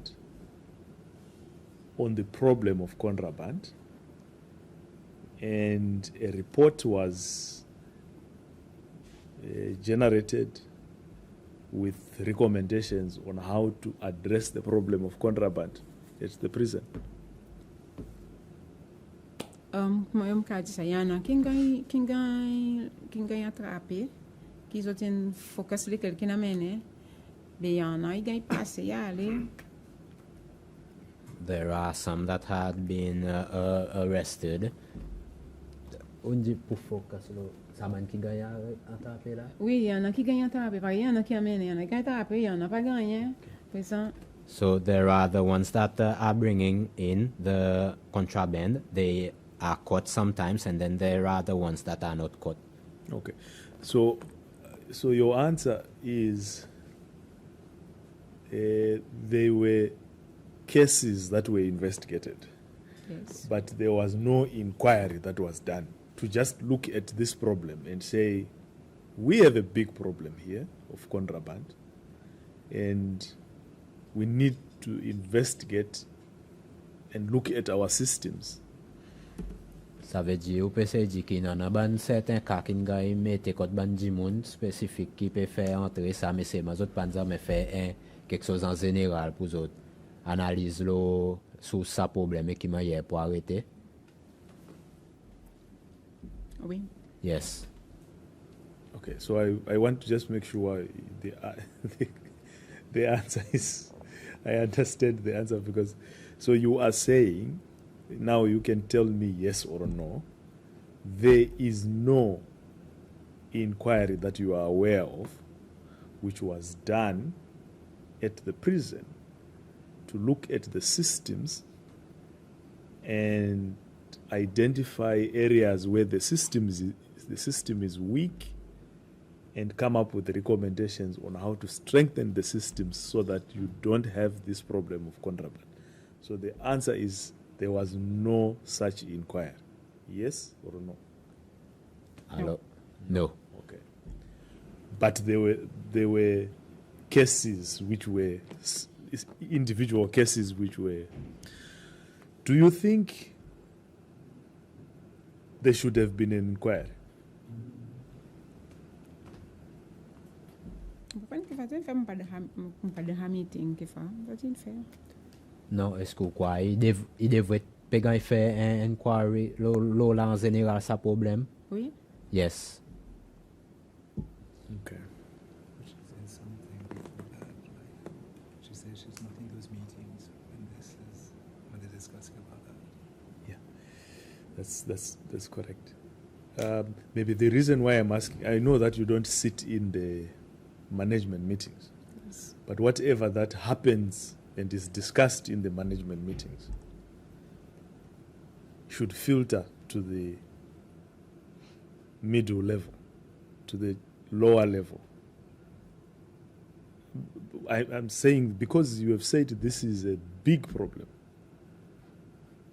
on the problem of contraband and a report was generated with recommendations on how to address the problem of contraband at the prison? Como eu me disse, Yana, quem ganha atrapé, que só tem focus ali que na mene, Yana, e ganha passe ali. There are some that had been arrested. Onde por focus lo saman ki ganha atrapé là? Oui, Yana, qui gagne atrapé, pas Yana qui amène, Yana gagne atrapé, Yana pas gagné. So there are the ones that are bringing in the contraband. They are caught sometimes, and then there are the ones that are not caught. Okay. So your answer is there were cases that were investigated, Yes. but there was no inquiry that was done to just look at this problem and say, we have a big problem here of contraband, and we need to investigate and look at our systems. Ça veut dire, ou peut se dire qu'il y a ban certains cas qui ont mis côté ban dimoun spécifique qui peut faire entrer ça, mais c'est ma autres panza mais faire quelque chose en général pour autres analyse lo sur ça problème et qui m'a hier pour arrêter. Oui. Yes. Okay, so I want to just make sure the answer is, I understand the answer, because so you are saying, now you can tell me yes or no, there is no inquiry that you are aware of which was done at the prison to look at the systems and identify areas where the system is weak and come up with recommendations on how to strengthen the systems so that you don't have this problem of contraband. So the answer is there was no such inquiry. Yes or no? Hello? No. Okay. But there were cases which were individual cases which were. Do you think there should have been an inquiry? Non, est-ce que quoi, il devrait pegan faire un inquiry lo là en général ça problème? Oui. Yes. Okay. She said something before that, like, she said she's not in those meetings when they're discussing about that. Yeah, that's correct. Maybe the reason why I'm asking, I know that you don't sit in the management meetings, Yes. but whatever that happens and is discussed in the management meetings should filter to the middle level, to the lower level. I'm saying because you have said this is a big problem.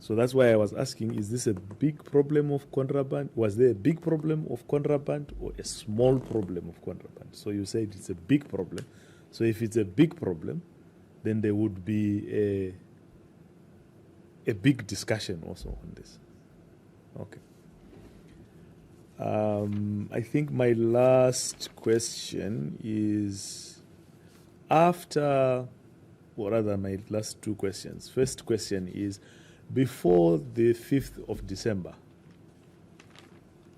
So that's why I was asking, is this a big problem of contraband? Was there a big problem of contraband or a small problem of contraband? So you said it's a big problem. So if it's a big problem, then there would be a big discussion also on this. Okay. I think my last question is after, or rather my last two questions. First question is, before the 5th of December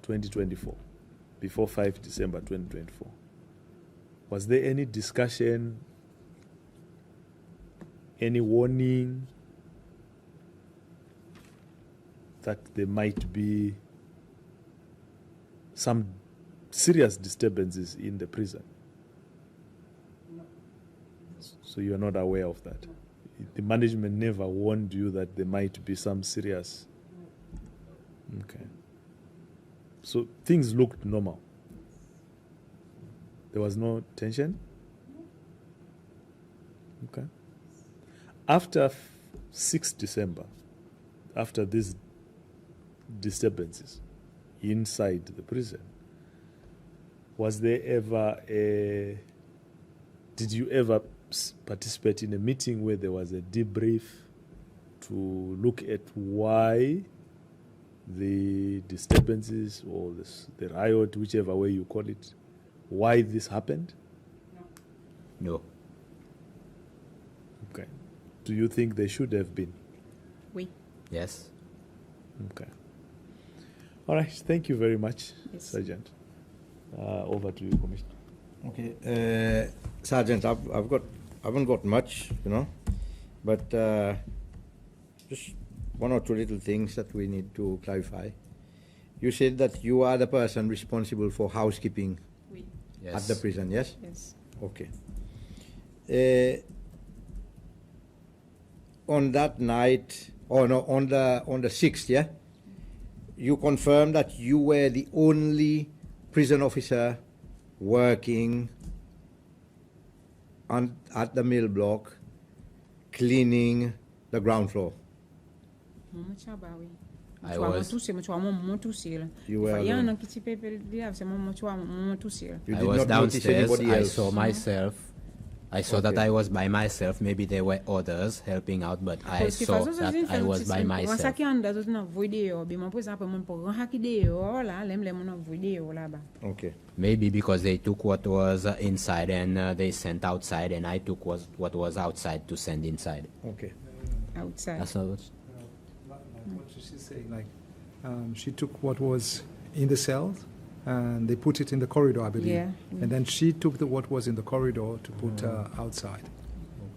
2024, before 5 December 2024, was there any discussion, any warning that there might be some serious disturbances in the prison? No. So you are not aware of that? The management never warned you that there might be some serious... Okay. So things looked normal? There was no tension? Okay. After 6 December, after these disturbances inside the prison, was there ever did you ever participate in a meeting where there was a debrief to look at why the disturbances or the riot, whichever way you call it, why this happened? No. Okay. Do you think there should have been? Oui. Yes. Okay. All right. Thank you very much, Yes. Sergeant. Over to you, Commissioner. Okay, Sergeant, I haven't got much, but just one or two little things that we need to clarify. You said that you are the person responsible for housekeeping Oui. Yes. at the prison, yes? Yes. Okay. On that night, on the 6th, yeah, you confirmed that you were the only prison officer working at the mill block, cleaning the ground floor. I was- You were alone. I You did was not notice downstairs. anybody I else. saw myself I saw that Okay. I was by myself. Maybe there were others helping out, but I Parce que saw façon that I was by myself. Ça qui en dedans na vidéo, bi mon par exemple mon pour haki dehors là, l'aime les mon vidéo là-bas. Okay. Maybe because they took what was inside and they sent outside, and I took what was outside to send inside. Okay. Outside. That's not what. What she's saying, like, she took what was in the cells and they put it in the corridor, I believe. Yeah. And then she took what was in the corridor to put outside.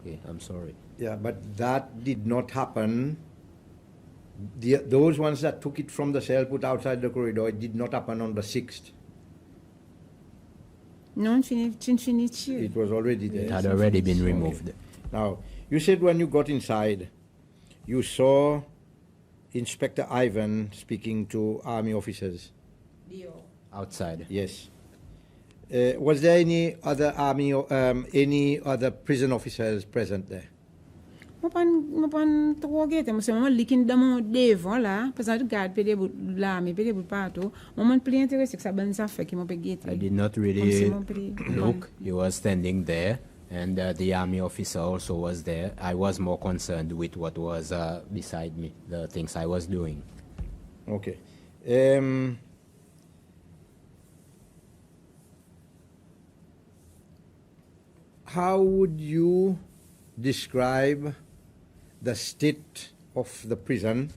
Okay, I'm sorry. Yeah, but that did not happen. Those ones that took it from the cell, put outside the corridor, it did not happen on the 6th. Non, fini. It was already there. It had already been removed. Now, you said when you got inside, you saw Inspector Ivan speaking to army officers. Outside. Yes. Was there any other army, any other prison officers present there? Mo pan interroger, mo se moment likin dans mon devant là, parce que garde pédé bout là, mais pédé bout partout. Moment plus intéressé que ça ben ça fait qui mo pe guetter. I did not Comme si really mon pri- look. He was standing there, and the army officer also was there. I was more concerned with what was beside me, the things I was doing. Okay. How would you describe the state of the prison,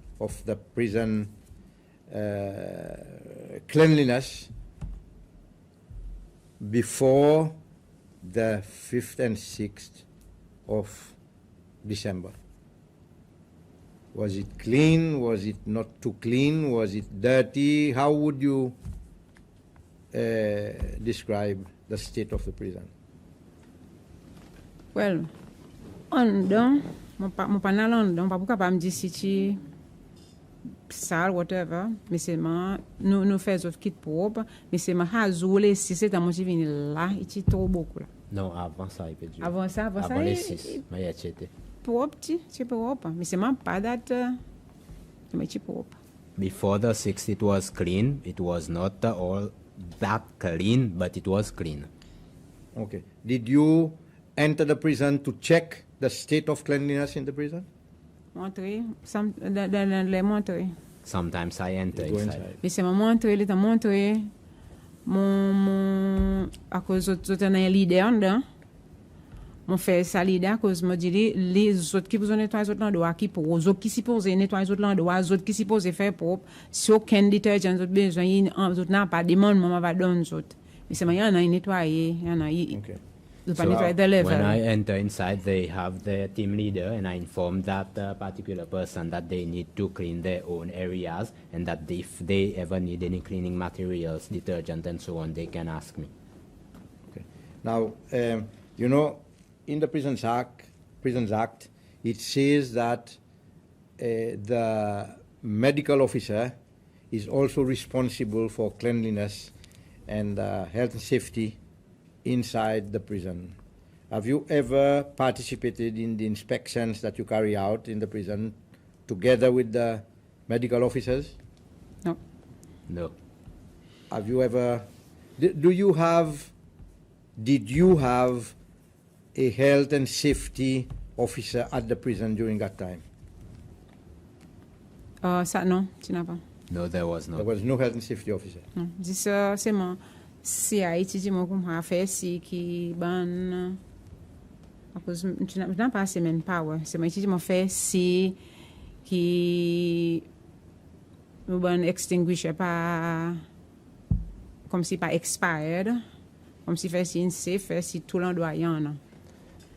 cleanliness before the 5th and 6th of December? Was it clean? Was it not too clean? Was it dirty? How would you describe the state of the prison? Well, on don, mon pa nan lan don, pa pou kapab me di si ti sale, whatever, mais c'est ma, nous fait autres kit propre, mais c'est ma hazule, si c'est ta motivé là, il ti trop beaucoup là. Non, avant ça, il peut dire. Avant ça, Avant les 6, mais il y a été. propre, ti propre, mais c'est ma pas date, mais ti propre. Before the 6th, it was clean. It was not all that clean, but it was clean. Okay. Did you enter the prison to check the state of cleanliness in the prison? Montrer, dans les montrer. Sometimes I enter You go inside. inside. Mais c'est ma montrer, il t'a montré mon à cause de ton leader dedans. Mon fait ça leader à cause me dit les autres qui besoin nettoyer les autres l'endroit qui pour aux autres qui supposé nettoyer les autres l'endroit les autres qui supposé faire propre si aucun détergent autres besoin les autres n'a pas demande maman va donner aux autres. Mais c'est y en a nettoyer, y en a Okay. pas So, nettoyer the level. when I enter inside, they have their team leader, and I inform that particular person that they need to clean their own areas, and that if they ever need any cleaning materials, detergent, and so on, they can ask me. Okay. Now, you know, in the Prisons Act, it says that the medical officer is also responsible for cleanliness and health and safety inside the prison. Have you ever participated in the inspections that you carry out in the prison together with the medical officers? No. No. Have you ever, did you have a health and safety officer at the prison during that time? Ça non, tu n'as pas. No, there was There no. was no health and safety officer. Non, dis ça c'est mon si a étudié mon comme a fait si qui ban à cause tu n'as pas assez manpower, c'est mon étudié mon fait si qui nous ban extinguisher pas comme si pas expired, comme si fait si safe, fait si tout l'endroit y en a.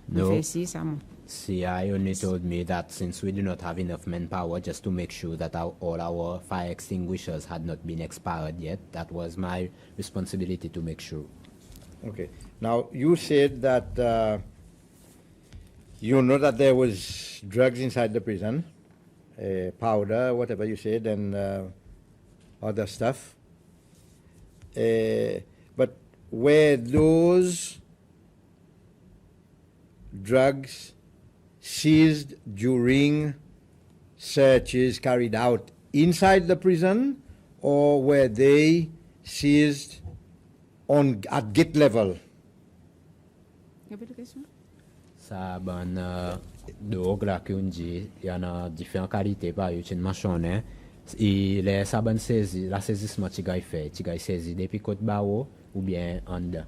No. Fait si ça mon. CI only told me that since we do not have enough manpower, just to make sure that all our fire extinguishers had not been expired yet, that was my responsibility to make sure. Okay. Now, you said that you know that there was drugs inside the prison, powder, whatever you said, and other stuff. But were those drugs seized during searches carried out inside the prison, or were they seized at gate level? Répète la question. Ça ban dog la ki on dit, il y en a différentes qualités par yon mentionné. Et les saban saisi, la saisissement tigay fait, tigay saisi depuis côte bao ou bien en dedans.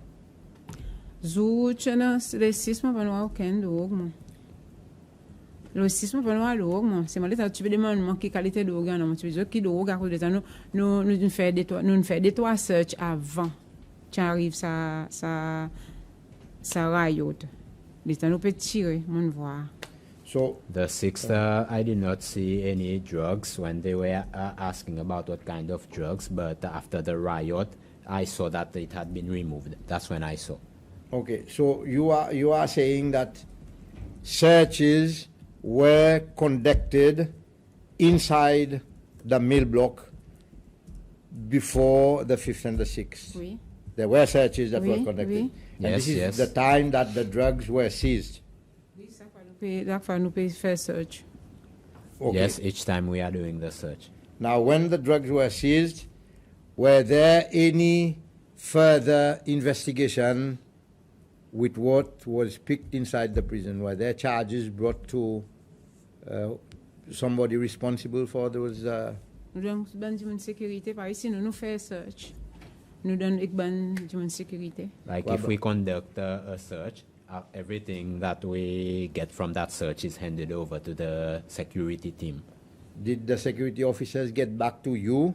Zou chena racisme pa nou aucun dog mon. Le racisme pa nou dog mon. C'est mal tu peux demander qui qualité dog non, tu veux qui dog à cause de ça nous fait des trois search avant. Tu arrives ça riot. Les temps nous peut tirer mon voir. So, The sixth, I did not see any drugs when they were asking about what kind of drugs, but after the riot, I saw that it had been removed. That's when I saw. okay, so you are saying that searches were conducted inside the mill block before the 5th and the 6th. Oui. There were searches that were Oui, conducted. oui. And Yes, this is yes. the time that the drugs were seized. Oui, ça fait nous peut faire search. Okay. Yes, each time we are doing the search. Now, when the drugs were seized, were there any further investigation with what was picked inside the prison? Were there charges brought to somebody responsible for those? Nous donnons une sécurité par ici, nous faisons search. Nous donnons une sécurité. Like Well, if we conduct a search, everything that we get from that search is handed over to the security team. Did the security officers get back to you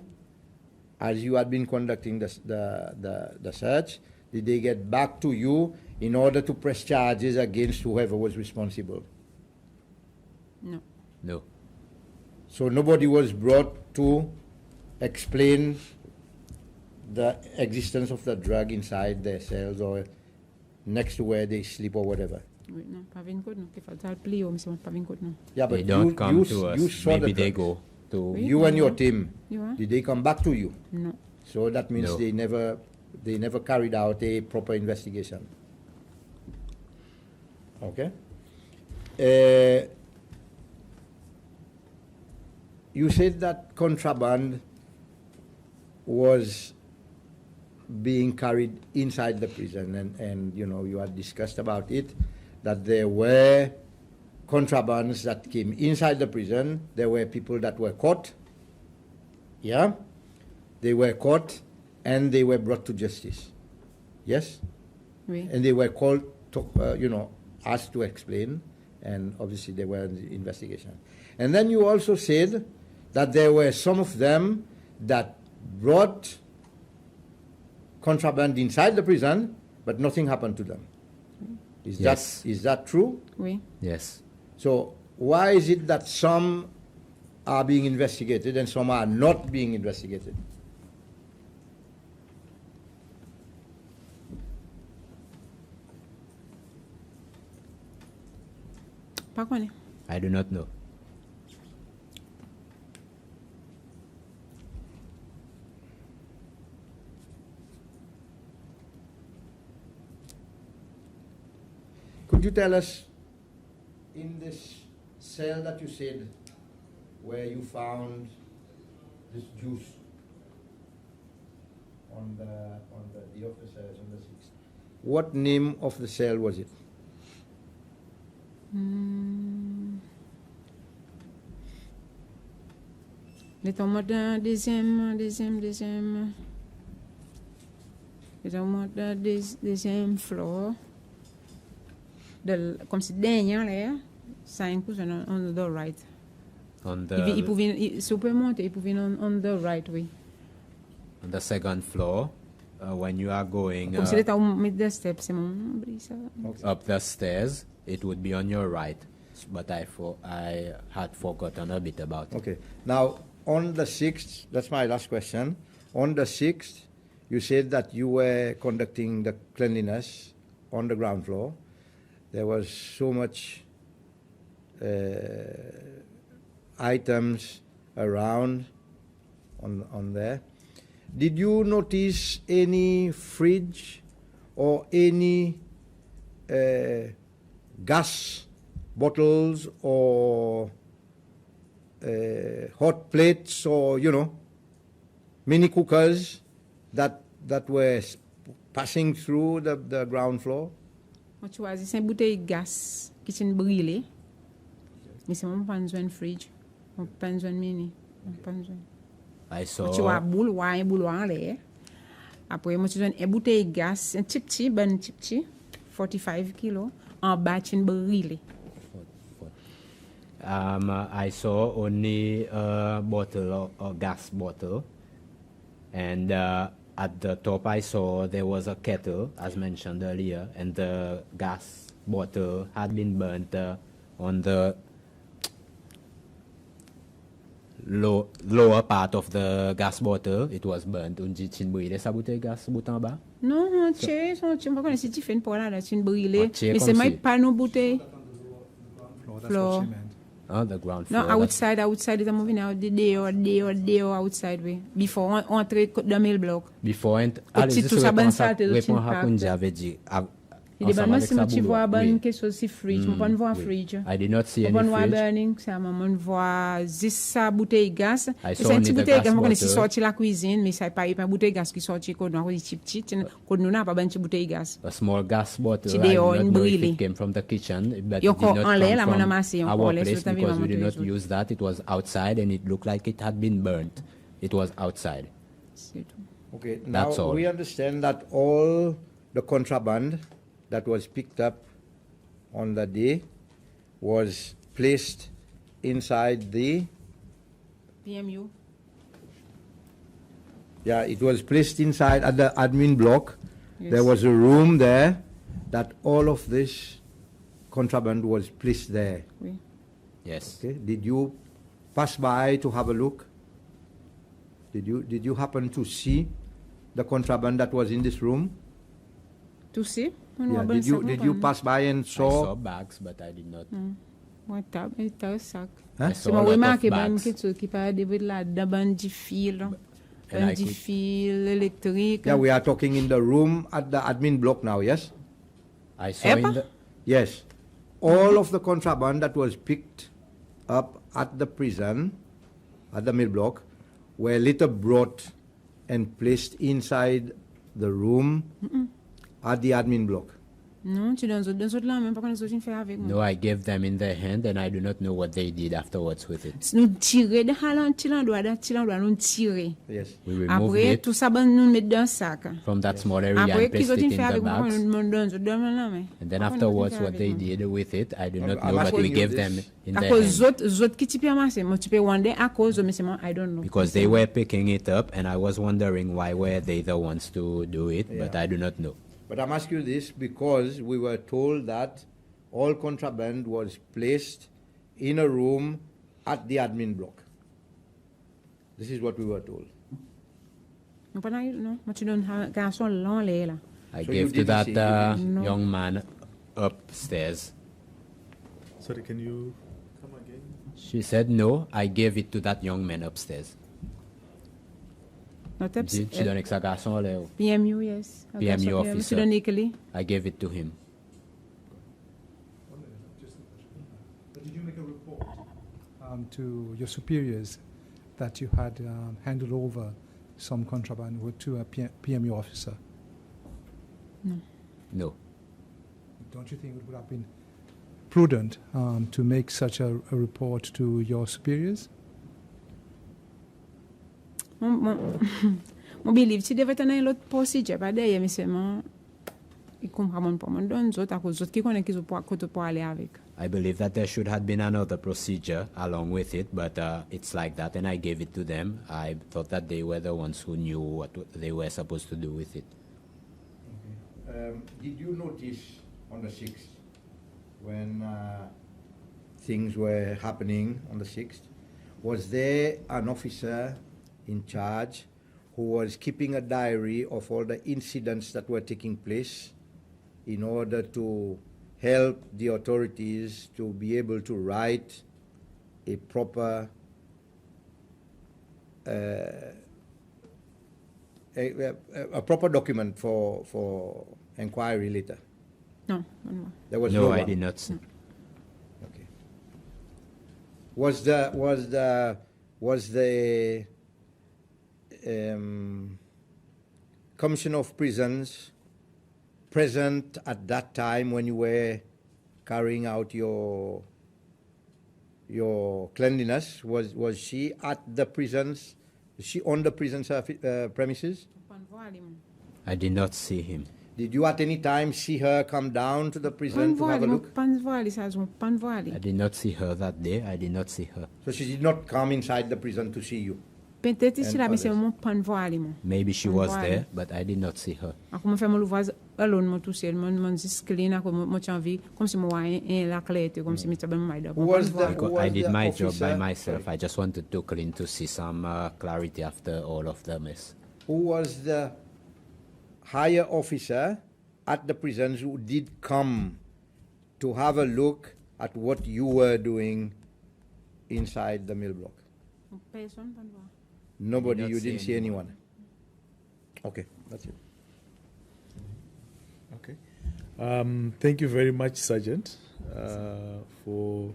as you had been conducting the search? Did they get back to you in order to press charges against whoever was responsible? No. No. So nobody was brought to explain the existence of the drug inside their cells or next to where they sleep or whatever. Oui, non, pas 20 codes, non. Qu'il faut le plier, mais c'est pas 20 codes, non. Yeah, They but don't you, come you, to us. you saw Maybe the they drugs. go to. Oui. You and your team, You are? did they come back to you? No. So that means No. they never carried out a proper investigation. Okay. You said that contraband was being carried inside the prison, and you know you had discussed about it, that there were contrabands that came inside the prison. There were people that were caught. Yeah, they were caught and they were brought to justice. Yes, Oui. and they were called to, asked to explain, and obviously they were in the investigation. And then you also said that there were some of them that brought contraband inside the prison, but nothing happened to them. Yes. Is that true? Oui. Yes. So why is it that some are being investigated and some are not being investigated? Pas connaît. I do not know. Could you tell us, in this cell that you said, where you found this juice on the day of the search on the 6th, what name of the cell was it? Les tomates d'un deuxième. Les tomates d'un deuxième floor. Comme si dernier là, 5 on the right. On Il pouvait, si on peut monter, il pouvait on the right, oui. on the second floor, when you are going Comme si l'état au mid the steps, c'est mon brise. up the stairs, it would be on your right. But I had forgotten a bit about it. Okay. Now, on the 6th, that's my last question. On the 6th, you said that you were conducting the cleanliness on the ground floor. There was so much items around on there. Did you notice any fridge or any gas bottles or hot plates or mini cookers that were passing through the ground floor? Moi, tu vois, c'est une bouteille de gaz kitchen brûlé. Mais c'est mon pas un fridge. Mon pas un mini. I Tu vois saw boule en l'air. Après moi tu donnes une bouteille de gaz, un petit 45 kilos en bas une brûlé. I saw only a bottle, a gas bottle, and at the top I saw there was a kettle, as mentioned earlier, and the gas bottle had been burnt on the lower part of the gas bottle. It was burnt. On dit chin brûlé sa bouteille gas bout en bas. Non, tu me connais si tu fais une pour là, une brûlée, Ah, tiens, mais comme c'est si. même pas nos bouteilles. Floor, that's Floor. what she meant. On the ground No, floor. outside is moving out the day or outside way. Before on entrer dans le bloc. Before and Petit tout ça ban salte de répond chin à pack. Kunja avait dit Il est ensemble ban avec si sa tu boulot. vois ban Oui. quelque chose si fridge, on pas voir Oui. fridge. I did not see On any va voir fridge. burning, c'est un moment voir juste sa bouteille gaz. I C'est saw une only petite the bouteille gas gaz, on connaît si bottle. sorti la cuisine, mais ça pas une bouteille gaz qui sorti qu'on a dit petit qu'on nous n'a pas ban petite bouteille gaz. A small gas bottle. Ci I dehors, do une not know if brûlée. it came from the kitchen, but Yo it did encore not en l'air, come la mon from amassé, on our pour laisse place le because we did not temps. use that. It was outside and it looked like it had been burnt. It was outside. C'est tout. Okay, now That's all. we understand that all the contraband that was picked up on that day was placed inside the, PMU. yeah, it was placed inside at the admin block. Yes. There was a room there that all of this contraband was placed there. Oui. Yes. Okay, did you pass by to have a look? Did you happen to see the contraband that was in this room? Tu sais? Yeah. Did you pass by and I saw saw? bags, but I did not. Ouais, t'as un sac. Huh? I C'est saw a mon lot remarque of ban bags. quelque chose qui parle de là dans du fil. And I Du could- fil électrique. Yeah, we are talking in the room at the admin block now, yes? I saw in the Yes. All of the contraband that was picked up at the prison, at the mill block, were later brought and placed inside the room at the admin block. Non, tu dans autres là, même pas qu'on les autres faire avec moi. No, I gave them in their hand, and I do not know what they did afterwards with it. Nous tirer de halant, nous tirer. Yes. We removed Après, it tout ça, ben, nous mettre dans un sac. from that small area Après, and qu'ils placed ont it fait in the avec moi, bags. nous donne là, mais. And then Après, afterwards, nous what they avec moi. did with it, I do not I'm know, but asking we you gave this. them in À their cause hand autres qui tu peux amasser, moi tu peux wonder à cause, mais c'est moi, I don't know. because they were picking it up, and I was wondering why were they the ones to do it, but Yeah. I do not know. But I'm asking you this because we were told that all contraband was placed in a room at the admin block. This is what we were told. Non, pas non, moi tu donnes un garçon là, là. I So gave you to didn't that see- you didn't- No. young man upstairs. Sorry, can you come again? She said no. I gave it to that young man upstairs. Non, t'as Tu donnes avec sa garçon là. PMU, yes. PMU Tu officer. donnes Italy. I gave it to him. But did you make a report to your superiors that you had handed over some contraband to a PMU officer? No. Don't you think it would have been prudent to make such a report to your superiors? Mon believe si devait tenir l'autre procédure pas derrière mais seulement il comprend pas mon donne autres à cause autres qui connaît qu'ils pour aller avec. I believe that there should have been another procedure along with it, but it's like that, and I gave it to them. I thought that they were the ones who knew what they were supposed to do with it. Did you notice on the 6th when things were happening on the 6th, was there an officer in charge who was keeping a diary of all the incidents that were taking place in order to help the authorities to be able to write a proper a proper document for inquiry later? Non, non. There was No, no I one. did not see. Okay. Was the Commission of Prisons present at that time when you were carrying out your cleanliness, was she at the prisons? Is she on the prison's premises? I did not see him. Did you at any time see her come down to the prison to have a look? I did not see her that day. I did not see her. So she did not come inside the prison to see you? Maybe she was there, but I did not see her. Who I did my job by myself. I just wanted to clean to see some clarity after all of the mess. Who was the higher officer at the prisons who did come to have a look at what you were doing inside the mill block? Nobody, you didn't see anyone. Okay, that's it. Okay. Thank you very much, Sergeant, for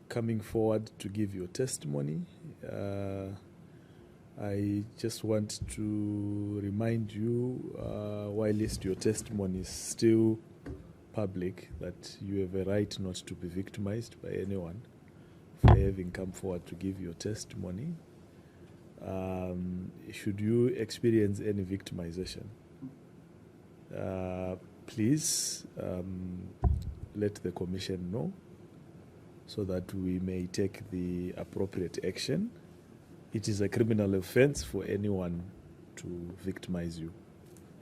coming forward to give your testimony. I just want to remind you, whilst your testimony is still public, that you have a right not to be victimized by anyone for having come forward to give your testimony. Should you experience any victimization, please let the Commission know so that we may take the appropriate action. It is a criminal offense for anyone to victimize you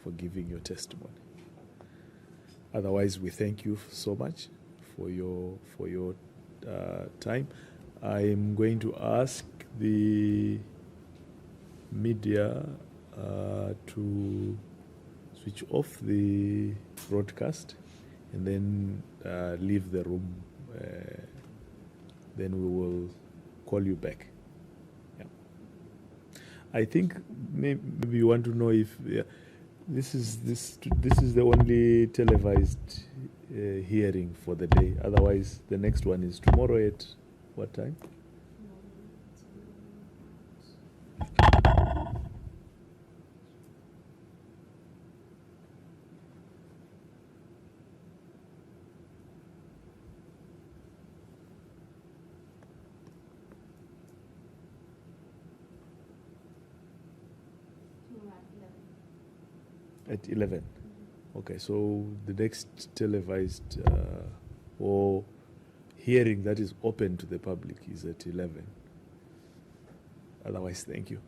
for giving your testimony. Otherwise, we thank you so much for your time. I'm going to ask the media to switch off the broadcast and then leave the room. Then we will call you back. I think maybe you want to know if this is the only televised hearing for the day. Otherwise, the next one is tomorrow at what time? At 11. Okay, so the next televised or hearing that is open to the public is at 11. Otherwise, thank you.